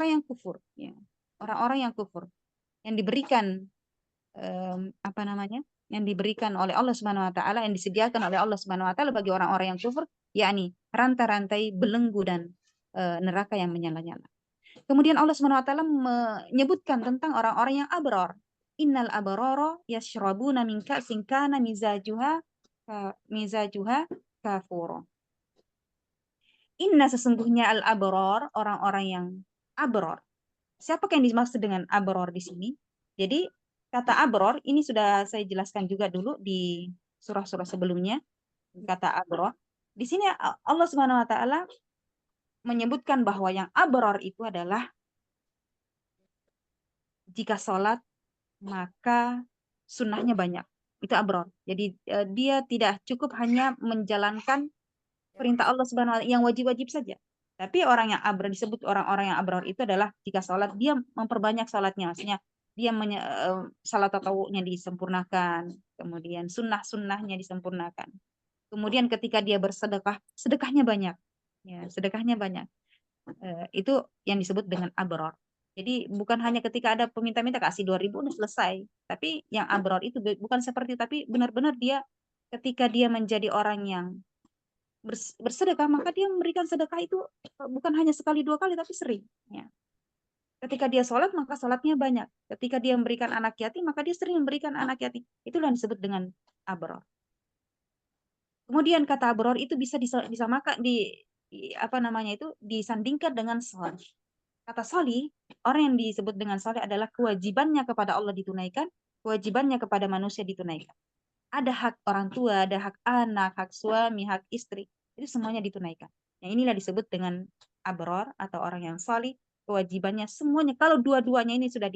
yang kufur, ya. Orang-orang yang kufur yang diberikan apa namanya, yang diberikan oleh Allah Subhanahu Wa Taala, yang disediakan oleh Allah Subhanahu Wa Taala bagi orang-orang yang kufur, yakni rantai-rantai belenggu dan neraka yang menyala-nyala. Kemudian Allah Subhanahu Wa Taala menyebutkan tentang orang-orang yang abror. Innal abrara yashrabuna min ka'sin kana mizajuha kafura. Inna sesungguhnya al-abror, orang-orang yang abror. Siapakah yang dimaksud dengan abror di sini? Jadi kata abror ini sudah saya jelaskan juga dulu di surah-surah sebelumnya. Kata abror. Di sini Allah Subhanahu Wa Taala menyebutkan bahwa yang abror itu adalah jika sholat maka sunnahnya banyak. Itu abror. Jadi dia tidak cukup hanya menjalankan perintah Allah Subhanahu Wa Taala yang wajib-wajib saja. Tapi orang yang abror, disebut orang-orang yang abror itu adalah jika sholat dia memperbanyak sholatnya, maksudnya dia salat tatawunya disempurnakan, kemudian sunnah-sunnahnya disempurnakan. Kemudian ketika dia bersedekah, sedekahnya banyak, ya sedekahnya banyak. Itu yang disebut dengan abror. Jadi bukan hanya ketika ada peminta-minta kasih 2.000 udah selesai. Tapi yang abror itu bukan seperti, tapi benar-benar dia ketika dia menjadi orang yang bersedekah, maka dia memberikan sedekah itu bukan hanya sekali 2 kali, tapi sering. Ya. Ketika dia sholat, maka sholatnya banyak. Ketika dia memberikan anak yatim, maka dia sering memberikan anak yatim. Itulah yang disebut dengan abror. Kemudian kata abror itu bisa disamakan apa namanya itu disandingkan dengan sholih. Kata sholih, orang yang disebut dengan sholih adalah kewajibannya kepada Allah ditunaikan, kewajibannya kepada manusia ditunaikan. Ada hak orang tua, ada hak anak, hak suami, hak istri. Itu semuanya ditunaikan. Yang inilah disebut dengan abror atau orang yang salih. Kewajibannya semuanya. Kalau dua-duanya ini sudah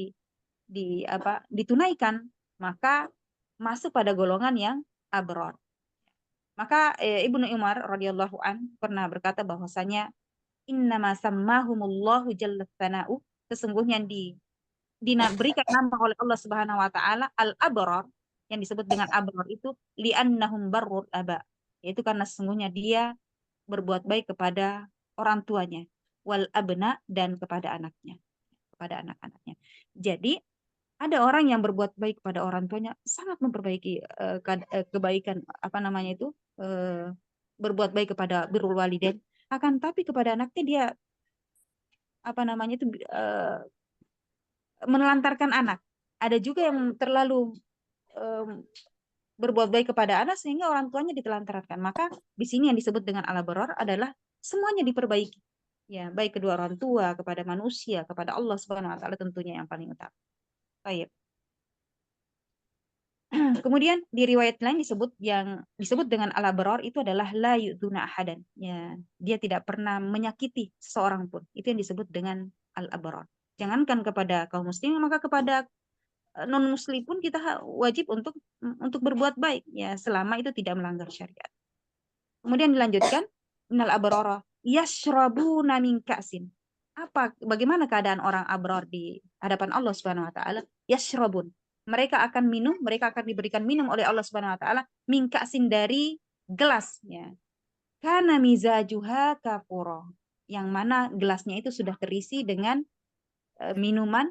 ditunaikan, maka masuk pada golongan yang abror. Maka Ibnu Umar radhiyallahu an pernah berkata bahwasanya innama sammahumullahu jalla tsana'u, sesungguhnya diberikan nama oleh Allah Subhanahu wa taala al-abrar, yang disebut dengan abrar itu li'annahum barrul aba, yaitu karena sesungguhnya dia berbuat baik kepada orang tuanya, wal abna, dan kepada anaknya, kepada anak-anaknya. Jadi ada orang yang berbuat baik kepada orang tuanya, sangat memperbaiki kebaikan, apa namanya itu, berbuat baik kepada birrul walidain, akan tapi kepada anaknya dia apa namanya itu menelantarkan anak. Ada juga yang terlalu berbuat baik kepada anak sehingga orang tuanya ditelantarkan. Maka di sini yang disebut dengan al-abrar adalah semuanya diperbaiki. Ya, baik kedua orang tua, kepada manusia, kepada Allah Subhanahu wa taala tentunya yang paling utama. Baik. Kemudian di riwayat lain yang disebut dengan al-abrar itu adalah la yu'duna ahadan. Ya, dia tidak pernah menyakiti seseorang pun. Itu yang disebut dengan al-abrar. Jangankan kepada kaum muslim, maka kepada non muslim pun kita wajib untuk berbuat baik, ya selama itu tidak melanggar syariat. Kemudian dilanjutkan, innal abrara yashrabuna min ka'sin. Bagaimana keadaan orang abrar di hadapan Allah Subhanahu wa taala? Yashrabun. Mereka akan minum, mereka akan diberikan minum oleh Allah Subhanahu wa taala min ka'sin, dari gelas, ya. Kana mizajuha kafura. Yang mana gelasnya itu sudah terisi dengan minuman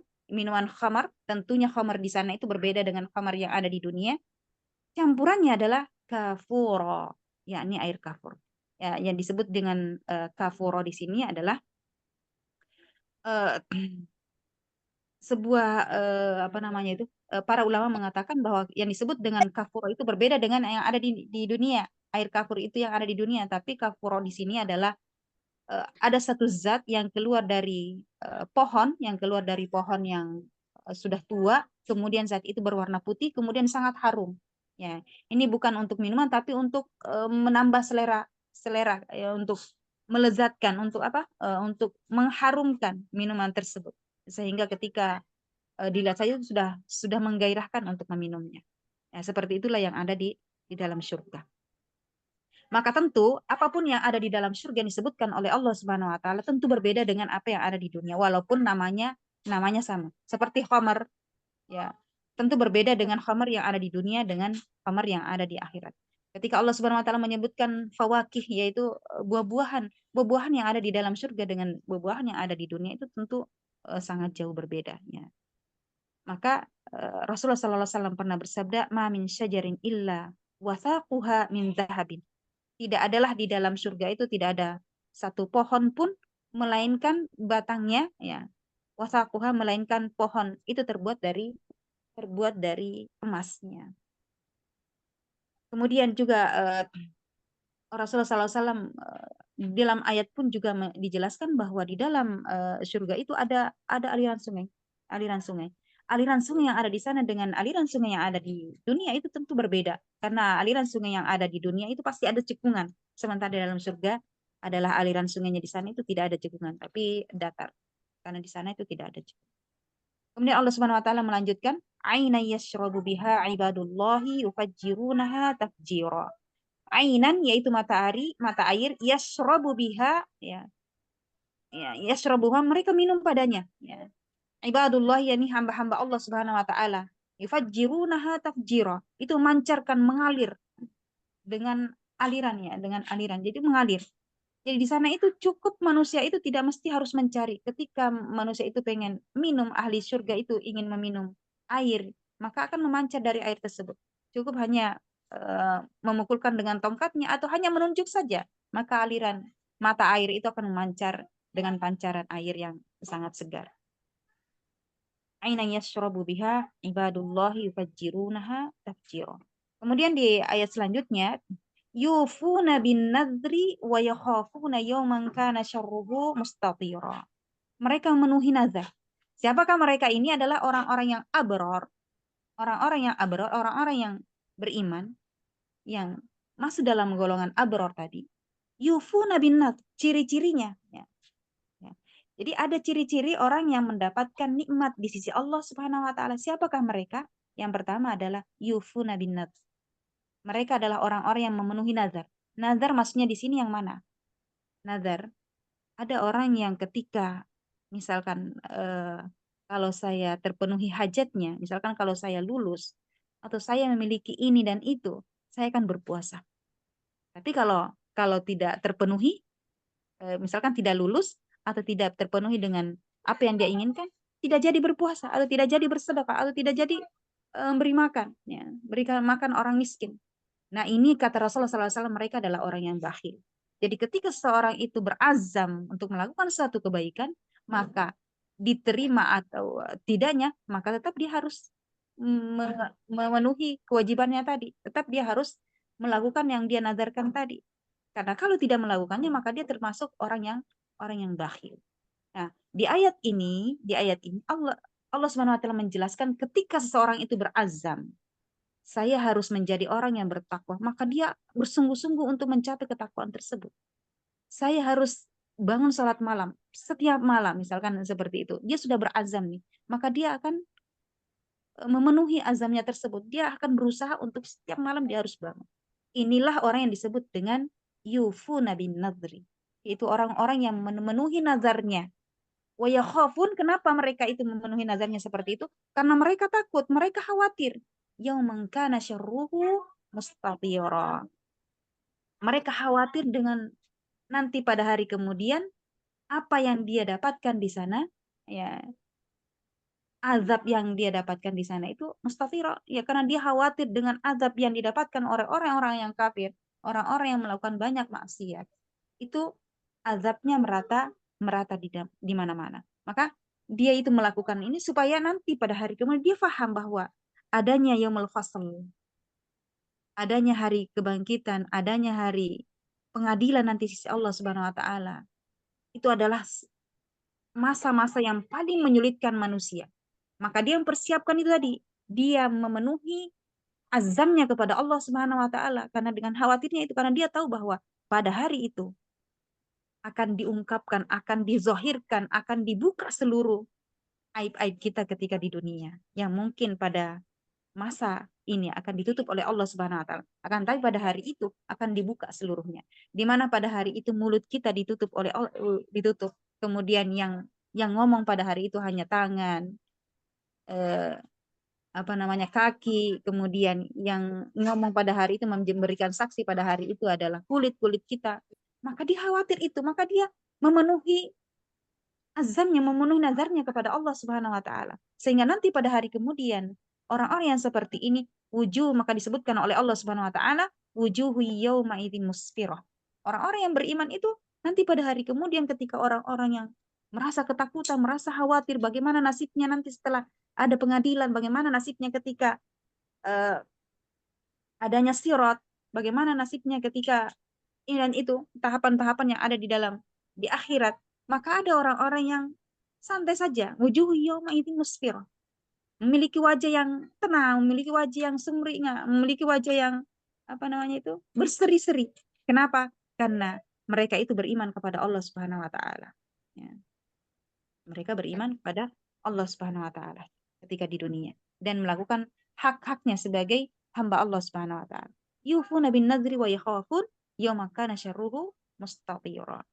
khamar. Tentunya khamar di sana itu berbeda dengan khamar yang ada di dunia. Campurannya adalah kafuro, yakni air kafur. Ya, yang disebut dengan kafuro di sini adalah sebuah apa namanya itu, para ulama mengatakan bahwa yang disebut dengan kafuro itu berbeda dengan yang ada di dunia. Air kafur itu yang ada di dunia, tapi kafuro di sini adalah ada satu zat yang keluar dari pohon yang sudah tua, kemudian zat itu berwarna putih, kemudian sangat harum. Ya, ini bukan untuk minuman, tapi untuk menambah selera, ya, untuk melezatkan, untuk apa? Untuk mengharumkan minuman tersebut, sehingga ketika dilihat saja sudah menggairahkan untuk meminumnya. Ya, seperti itulah yang ada di dalam surga. Maka tentu apapun yang ada di dalam surga yang disebutkan oleh Allah Subhanahu wa taala tentu berbeda dengan apa yang ada di dunia, walaupun namanya sama. Seperti khamar, ya. Tentu berbeda dengan khamar yang ada di dunia dengan khamar yang ada di akhirat. Ketika Allah Subhanahu wa taala menyebutkan fawakih, yaitu buah-buahan yang ada di dalam surga dengan buah-buahan yang ada di dunia, itu tentu sangat jauh berbeda, ya. Maka Rasulullah SAW pernah bersabda, "Ma min syajarin illa wathaquha min dhahabin." Tidak adalah di dalam surga itu tidak ada satu pohon pun melainkan batangnya ya wathaquha melainkan pohon itu terbuat dari emasnya. Kemudian juga Rasulullah SAW dalam ayat pun juga dijelaskan bahwa di dalam surga itu ada aliran sungai, aliran sungai. Aliran sungai yang ada di sana dengan aliran sungai yang ada di dunia itu tentu berbeda. Karena aliran sungai yang ada di dunia itu pasti ada cekungan. Sementara di dalam surga adalah aliran sungainya di sana itu tidak ada cekungan, tapi datar. Karena di sana itu tidak ada cekungan. Kemudian Allah Subhanahu wa taala melanjutkan, "Aina yashrabu biha ibadullahi yufajjirunaha tafjira." Ainan yaitu mata air, yashrabu biha yashrabuha mereka minum padanya ya. Ibadullah yakni hamba-hamba Allah Subhanahu wa taala. Yufajjirunaha tafjira. Itu mancarkan mengalir dengan aliran ya, dengan aliran. Jadi mengalir. Jadi di sana itu cukup manusia itu tidak mesti harus mencari. Ketika manusia itu pengen minum, ahli surga itu ingin meminum air, maka akan memancar dari air tersebut. Cukup hanya memukulkan dengan tongkatnya atau hanya menunjuk saja, maka aliran mata air itu akan memancar dengan pancaran air yang sangat segar. Aina yashrabu biha ibadullahi yufajjirunaha tafjira. Kemudian di ayat selanjutnya, yufuna bin nadri wa yakhafuna yawman kana syarruhu mustatira. Mereka memenuhi nazar. Siapakah mereka ini? Adalah orang-orang yang abror. Orang-orang yang abror, orang-orang yang beriman, yang masuk dalam golongan abror tadi. Yufuna bin nadr, ciri-cirinya. Ya. Jadi ada ciri-ciri orang yang mendapatkan nikmat di sisi Allah Subhanahu wa taala. Siapakah mereka? Yang pertama adalah yufuna bin nadr. Mereka adalah orang-orang yang memenuhi nazar. Nazar maksudnya di sini yang mana? Nazar. Ada orang yang ketika misalkan kalau saya terpenuhi hajatnya, misalkan kalau saya lulus atau saya memiliki ini dan itu, saya akan berpuasa. Tapi kalau tidak terpenuhi, misalkan tidak lulus atau tidak terpenuhi dengan apa yang dia inginkan, tidak jadi berpuasa atau tidak jadi bersedekah atau tidak jadi beri makan, ya, berikan makan orang miskin. Nah ini kata Rasulullah SAW mereka adalah orang yang bakhil. Jadi ketika seseorang itu berazam untuk melakukan suatu kebaikan, maka diterima atau tidaknya, maka tetap dia harus memenuhi kewajibannya tadi. Tetap dia harus melakukan yang dia nadarkan tadi. Karena kalau tidak melakukannya, maka dia termasuk orang yang bakhil. Nah, di ayat ini Allah Subhanahu wa taala menjelaskan ketika seseorang itu berazam, saya harus menjadi orang yang bertakwa, maka dia bersungguh-sungguh untuk mencapai ketakwaan tersebut. Saya harus bangun sholat malam setiap malam, misalkan seperti itu. Dia sudah berazam nih, maka dia akan memenuhi azamnya tersebut. Dia akan berusaha untuk setiap malam dia harus bangun. Inilah orang yang disebut dengan yufuna bin nadri. Itu orang-orang yang memenuhi nazarnya. Wa yakhafun, kenapa mereka itu memenuhi nazarnya seperti itu? Karena mereka takut, mereka khawatir. Yauman kana syarruhu mustatira. Mereka khawatir dengan nanti pada hari kemudian apa yang dia dapatkan di sana, ya, azab yang dia dapatkan di sana itu mustatira, ya, karena dia khawatir dengan azab yang didapatkan oleh orang-orang yang kafir, orang-orang yang melakukan banyak maksiat. Itu azabnya merata di mana-mana. Maka dia itu melakukan ini supaya nanti pada hari kemudian dia faham bahwa adanya yaumul fasl, adanya hari kebangkitan, adanya hari pengadilan nanti sisi Allah Subhanahu wa taala. Itu adalah masa-masa yang paling menyulitkan manusia. Maka dia mempersiapkan itu tadi. Dia memenuhi azamnya kepada Allah Subhanahu wa taala karena dengan khawatirnya itu, karena dia tahu bahwa pada hari itu akan diungkapkan, akan dizohirkan, akan dibuka seluruh aib-aib kita ketika di dunia yang mungkin pada masa ini akan ditutup oleh Allah Subhanahu wa taala. Akan tapi pada hari itu akan dibuka seluruhnya. Di mana pada hari itu mulut kita ditutup oleh Allah, ditutup. Kemudian yang ngomong pada hari itu hanya tangan, kaki, kemudian yang ngomong pada hari itu memberikan saksi pada hari itu adalah kulit kita. Maka dia khawatir itu, maka dia memenuhi azamnya, memenuhi nazarnya kepada Allah Subhanahu wa taala. Sehingga nanti pada hari kemudian orang-orang yang seperti ini wujuh, maka disebutkan oleh Allah Subhanahu wa taala wujuhu yauma idzin musfirah. Orang-orang yang beriman itu nanti pada hari kemudian ketika orang-orang yang merasa ketakutan, merasa khawatir bagaimana nasibnya nanti setelah ada pengadilan, bagaimana nasibnya ketika eh, adanya sirat, bagaimana nasibnya ketika ini dan itu, tahapan-tahapan yang ada di akhirat, maka ada orang-orang yang santai saja, wujuhu yawma idzin musfirah, memiliki wajah yang tenang, memiliki wajah yang sumringah, memiliki wajah yang apa namanya itu, berseri-seri. Kenapa? Karena mereka itu beriman kepada Allah Subhanahu wa taala. Ya. Mereka beriman kepada Allah Subhanahu wa taala ketika di dunia dan melakukan hak-haknya sebagai hamba Allah Subhanahu wa taala. Yufuna bin nadri wa yakhafun yawma kana syarruhu mustatira.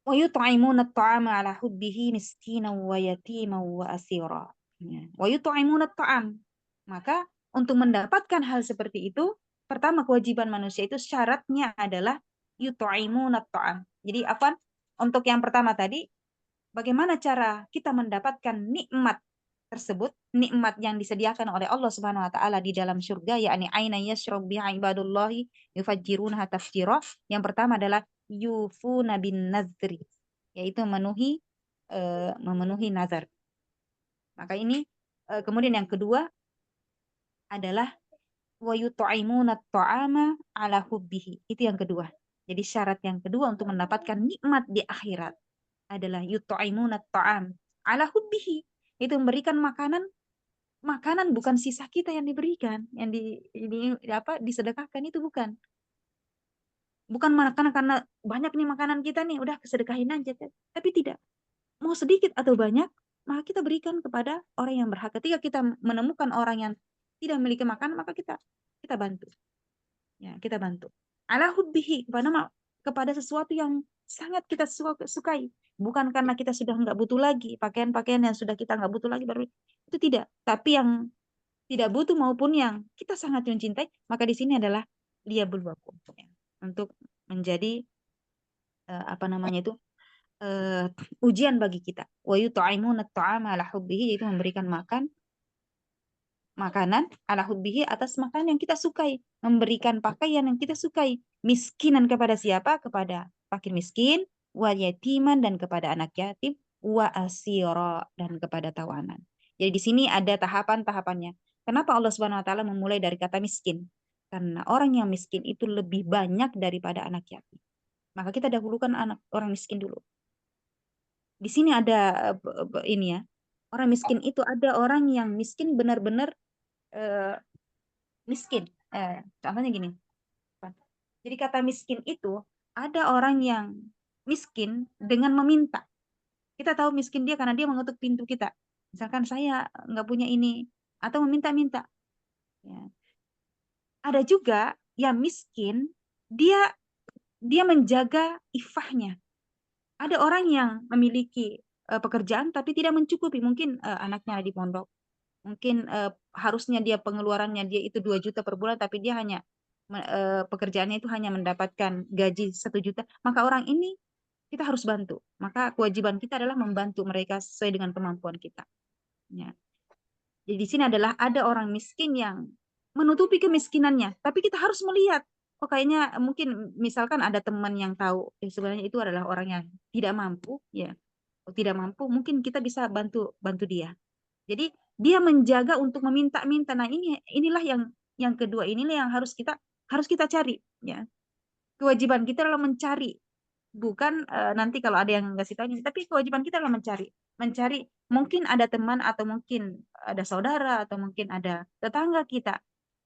Wa yut'imuna at-ta'ama 'ala hubbihi miskinan wa yatiman wa asira. Wa yut'imuna at-ta'am. Maka untuk mendapatkan hal seperti itu, pertama kewajiban manusia itu syaratnya adalah yut'imuna at-ta'am. Jadi apa? Untuk yang pertama tadi, bagaimana cara kita mendapatkan nikmat tersebut, nikmat yang disediakan oleh Allah Subhanahu wa taala di dalam surga, yakni aina yashrab biha ibadullahi yufajjirunaha tafjira. Yang pertama adalah yufuna bin nazri, yaitu memenuhi nazar. Maka ini kemudian yang kedua adalah wa yut'imuna at-ta'ama ala hubbihi. Itu yang kedua. Jadi syarat yang kedua untuk mendapatkan nikmat di akhirat adalah yut'imuna at-ta'am ala hubbihi. Itu memberikan makanan bukan sisa kita yang diberikan, yang disedekahkan itu bukan. Bukan makanan karena banyak nih makanan kita nih, udah sedekahin aja. Tapi tidak. Mau sedikit atau banyak, maka kita berikan kepada orang yang berhak. Ketika kita menemukan orang yang tidak memiliki makanan, maka kita bantu. Ya, kita bantu. Ala hubbihi, kepada sesuatu yang sangat kita sukai. Bukan karena kita sudah nggak butuh lagi, pakaian-pakaian yang sudah kita nggak butuh lagi, baru itu tidak. Tapi yang tidak butuh maupun yang kita sangat mencintai, maka di sini adalah liyabluwakum, ya, untuk menjadi apa namanya itu ujian bagi kita. Wa yut'imuna at-ta'ama ala hubbihi, yaitu memberikan makanan ala hubbihi atas makanan yang kita sukai, memberikan pakaian yang kita sukai, miskinan kepada siapa? Kepada fakir miskin, wa yatiman dan kepada anak yatim, wa asira dan kepada tawanan. Jadi di sini ada tahapan-tahapannya. Kenapa Allah Subhanahu wa taala memulai dari kata miskin? Karena orang yang miskin itu lebih banyak daripada anak yatim. Maka kita dahulukan orang miskin dulu. Di sini ada ini ya. Orang miskin itu ada orang yang miskin benar-benar miskin. Contohnya gini. Jadi kata miskin itu ada orang yang miskin dengan meminta. Kita tahu miskin dia karena dia mengetuk pintu kita. Misalkan saya nggak punya ini atau meminta-minta. Ya. Ada juga yang miskin dia menjaga ifahnya. Ada orang yang memiliki pekerjaan tapi tidak mencukupi. Mungkin anaknya di pondok. Mungkin harusnya dia pengeluarannya dia itu 2 juta per bulan, tapi dia hanya pekerjaannya itu hanya mendapatkan gaji 1 juta. Maka orang ini kita harus bantu. Maka kewajiban kita adalah membantu mereka sesuai dengan kemampuan kita. Ya. Jadi di sini adalah ada orang miskin yang menutupi kemiskinannya, tapi kita harus melihat. Oh kayaknya mungkin misalkan ada teman yang tahu sebenarnya itu adalah orang yang tidak mampu, ya. Tidak mampu, mungkin kita bisa bantu dia. Jadi dia menjaga untuk meminta-minta. Nah, inilah yang kedua, inilah yang harus kita cari, ya. Kewajiban kita adalah mencari, bukan nanti kalau ada yang ngasih tahu, tapi kewajiban kita adalah mencari. Mungkin ada teman atau mungkin ada saudara atau mungkin ada tetangga kita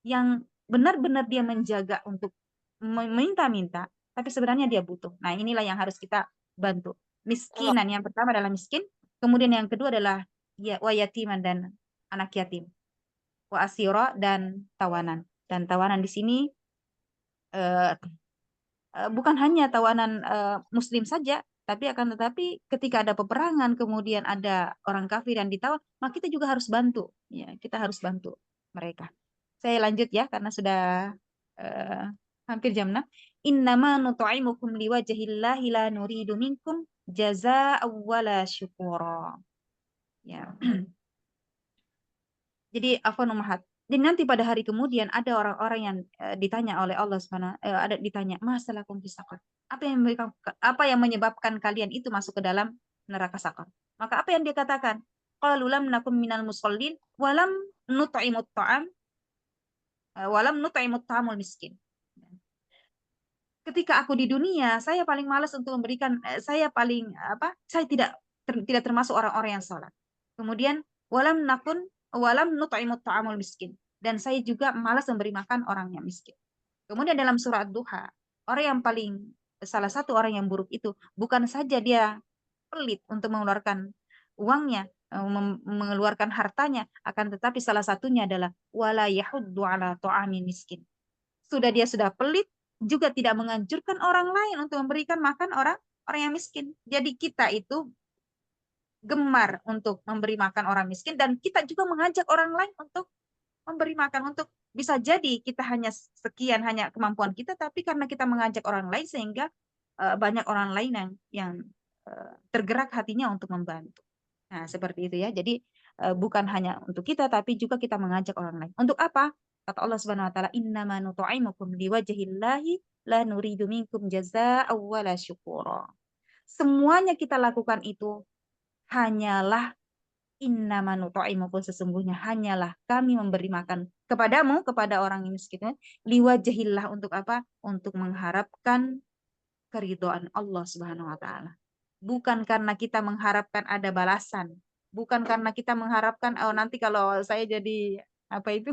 yang benar-benar dia menjaga untuk meminta-minta, tapi sebenarnya dia butuh. Nah, inilah yang harus kita bantu. Miskinan yang pertama adalah miskin, kemudian yang kedua adalah wa yatiman dan anak yatim, wa asira dan tawanan. Dan tawanan di sini bukan hanya tawanan muslim saja, tapi akan tetapi ketika ada peperangan kemudian ada orang kafir yang ditawan, maka kita juga harus bantu, ya, kita harus bantu mereka. Saya lanjut ya karena sudah hampir jam 6. Innama nut'imukum liwajhillahi la nuridu minkum jazaa'an wala syukura. Ya. Jadi afwan ummahat. Dan nanti pada hari kemudian ada orang-orang yang ditanya oleh Allah Subhanahu ada ditanya, "Masalakum fis saqar?" Apa yang menyebabkan kalian itu masuk ke dalam neraka sakar? Maka apa yang dia katakan? Qalu lam nakum minal musallin walam nut'imut ta'am walam nut'imut ta'amul miskin. Ketika aku di dunia, saya paling malas untuk memberikan saya tidak termasuk orang-orang yang sholat. Kemudian walam nut'imut ta'amul miskin, dan saya juga malas memberi makan orang yang miskin. Kemudian dalam surah Ad-Duha, salah satu orang yang buruk itu bukan saja dia pelit untuk mengeluarkan uangnya, mengeluarkan hartanya, akan tetapi salah satunya adalah wala yahuddu ala ta'amin miskin. Dia sudah pelit, juga tidak menganjurkan orang lain untuk memberikan makan orang yang miskin. Jadi kita itu gemar untuk memberi makan orang miskin, dan kita juga mengajak orang lain untuk memberi makan. Untuk bisa jadi kita hanya sekian, hanya kemampuan kita, tapi karena kita mengajak orang lain sehingga banyak orang lain yang tergerak hatinya untuk membantu. Nah, seperti itu ya. Jadi bukan hanya untuk kita, tapi juga kita mengajak orang lain. Untuk apa? Kata Allah Subhanahu wa taala, "Innama nut'imukum liwajhillahi la nuridu minkum jazaa'an wala syukura." Semuanya kita lakukan itu hanyalah innama nut'imukum, sesungguhnya hanyalah kami memberi makan kepadamu, kepada orang yang miskin, liwajhillah, untuk apa? Untuk mengharapkan keridhaan Allah Subhanahu wa taala. Bukan karena kita mengharapkan ada balasan, bukan karena kita mengharapkan nanti kalau saya jadi apa itu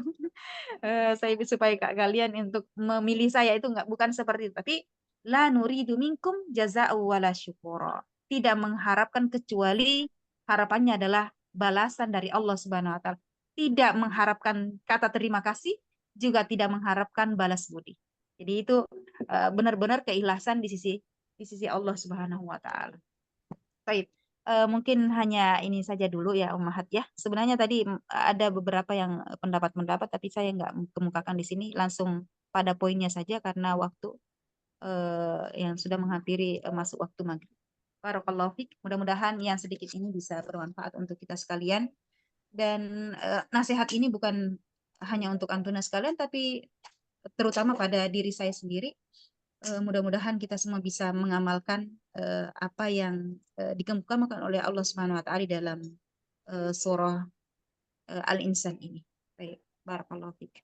saya supaya kalian untuk memilih saya, itu enggak, bukan seperti itu. Tapi la nuridu minkum jazaa'u wala syukura. Tidak mengharapkan kecuali harapannya adalah balasan dari Allah Subhanahu wa taala. Tidak mengharapkan kata terima kasih, juga tidak mengharapkan balas budi. Jadi itu benar-benar keikhlasan di sisi Allah Subhanahu wa taala. Baik. Mungkin hanya ini saja dulu ya Ummahat ya. Sebenarnya tadi ada beberapa yang pendapat-pendapat, tapi saya nggak kemukakan di sini, langsung pada poinnya saja karena waktu yang sudah menghampiri masuk waktu maghrib. Barakallahu fiik. Mudah-mudahan yang sedikit ini bisa bermanfaat untuk kita sekalian. Dan nasihat ini bukan hanya untuk antuna sekalian, tapi terutama pada diri saya sendiri. Mudah-mudahan kita semua bisa mengamalkan apa yang dikemukakan oleh Allah Subhanahu wa taala di dalam surah Al-Insan ini. Baik, barakallahu fiik.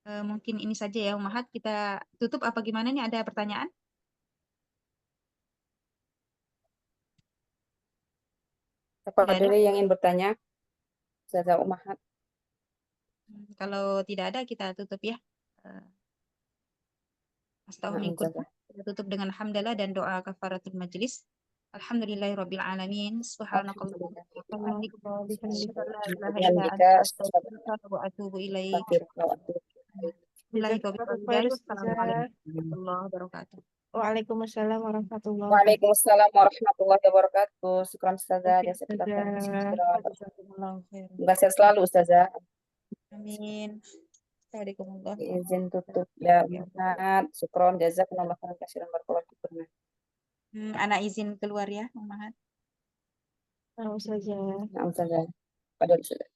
Mungkin ini saja ya Ummahat, kita tutup apa gimana nih, ada pertanyaan? Siapa dulu yang ingin bertanya? Ustazah Ummahat. Kalau tidak ada, kita tutup ya. Astagfirullahaladzim. Kita tutup dengan hamdalah dan doa kafaratul majlis. Alhamdulillahirabbil alamin. Subhanakallahumma wa bihamdika. Waalaikumsalam warahmatullahi Waalaikumsalam warahmatullahi wabarakatuh. Syukran Ustazah. Terima kasih selalu Ustazah. Amin. Assalamualaikum. Izin tutup ya Ummahat. Syukron jazakumullah khairan katsiran barakallahu fikum. Anak izin keluar ya Ummahat. wabarakatuh. Ustazah. Pada Ustazah.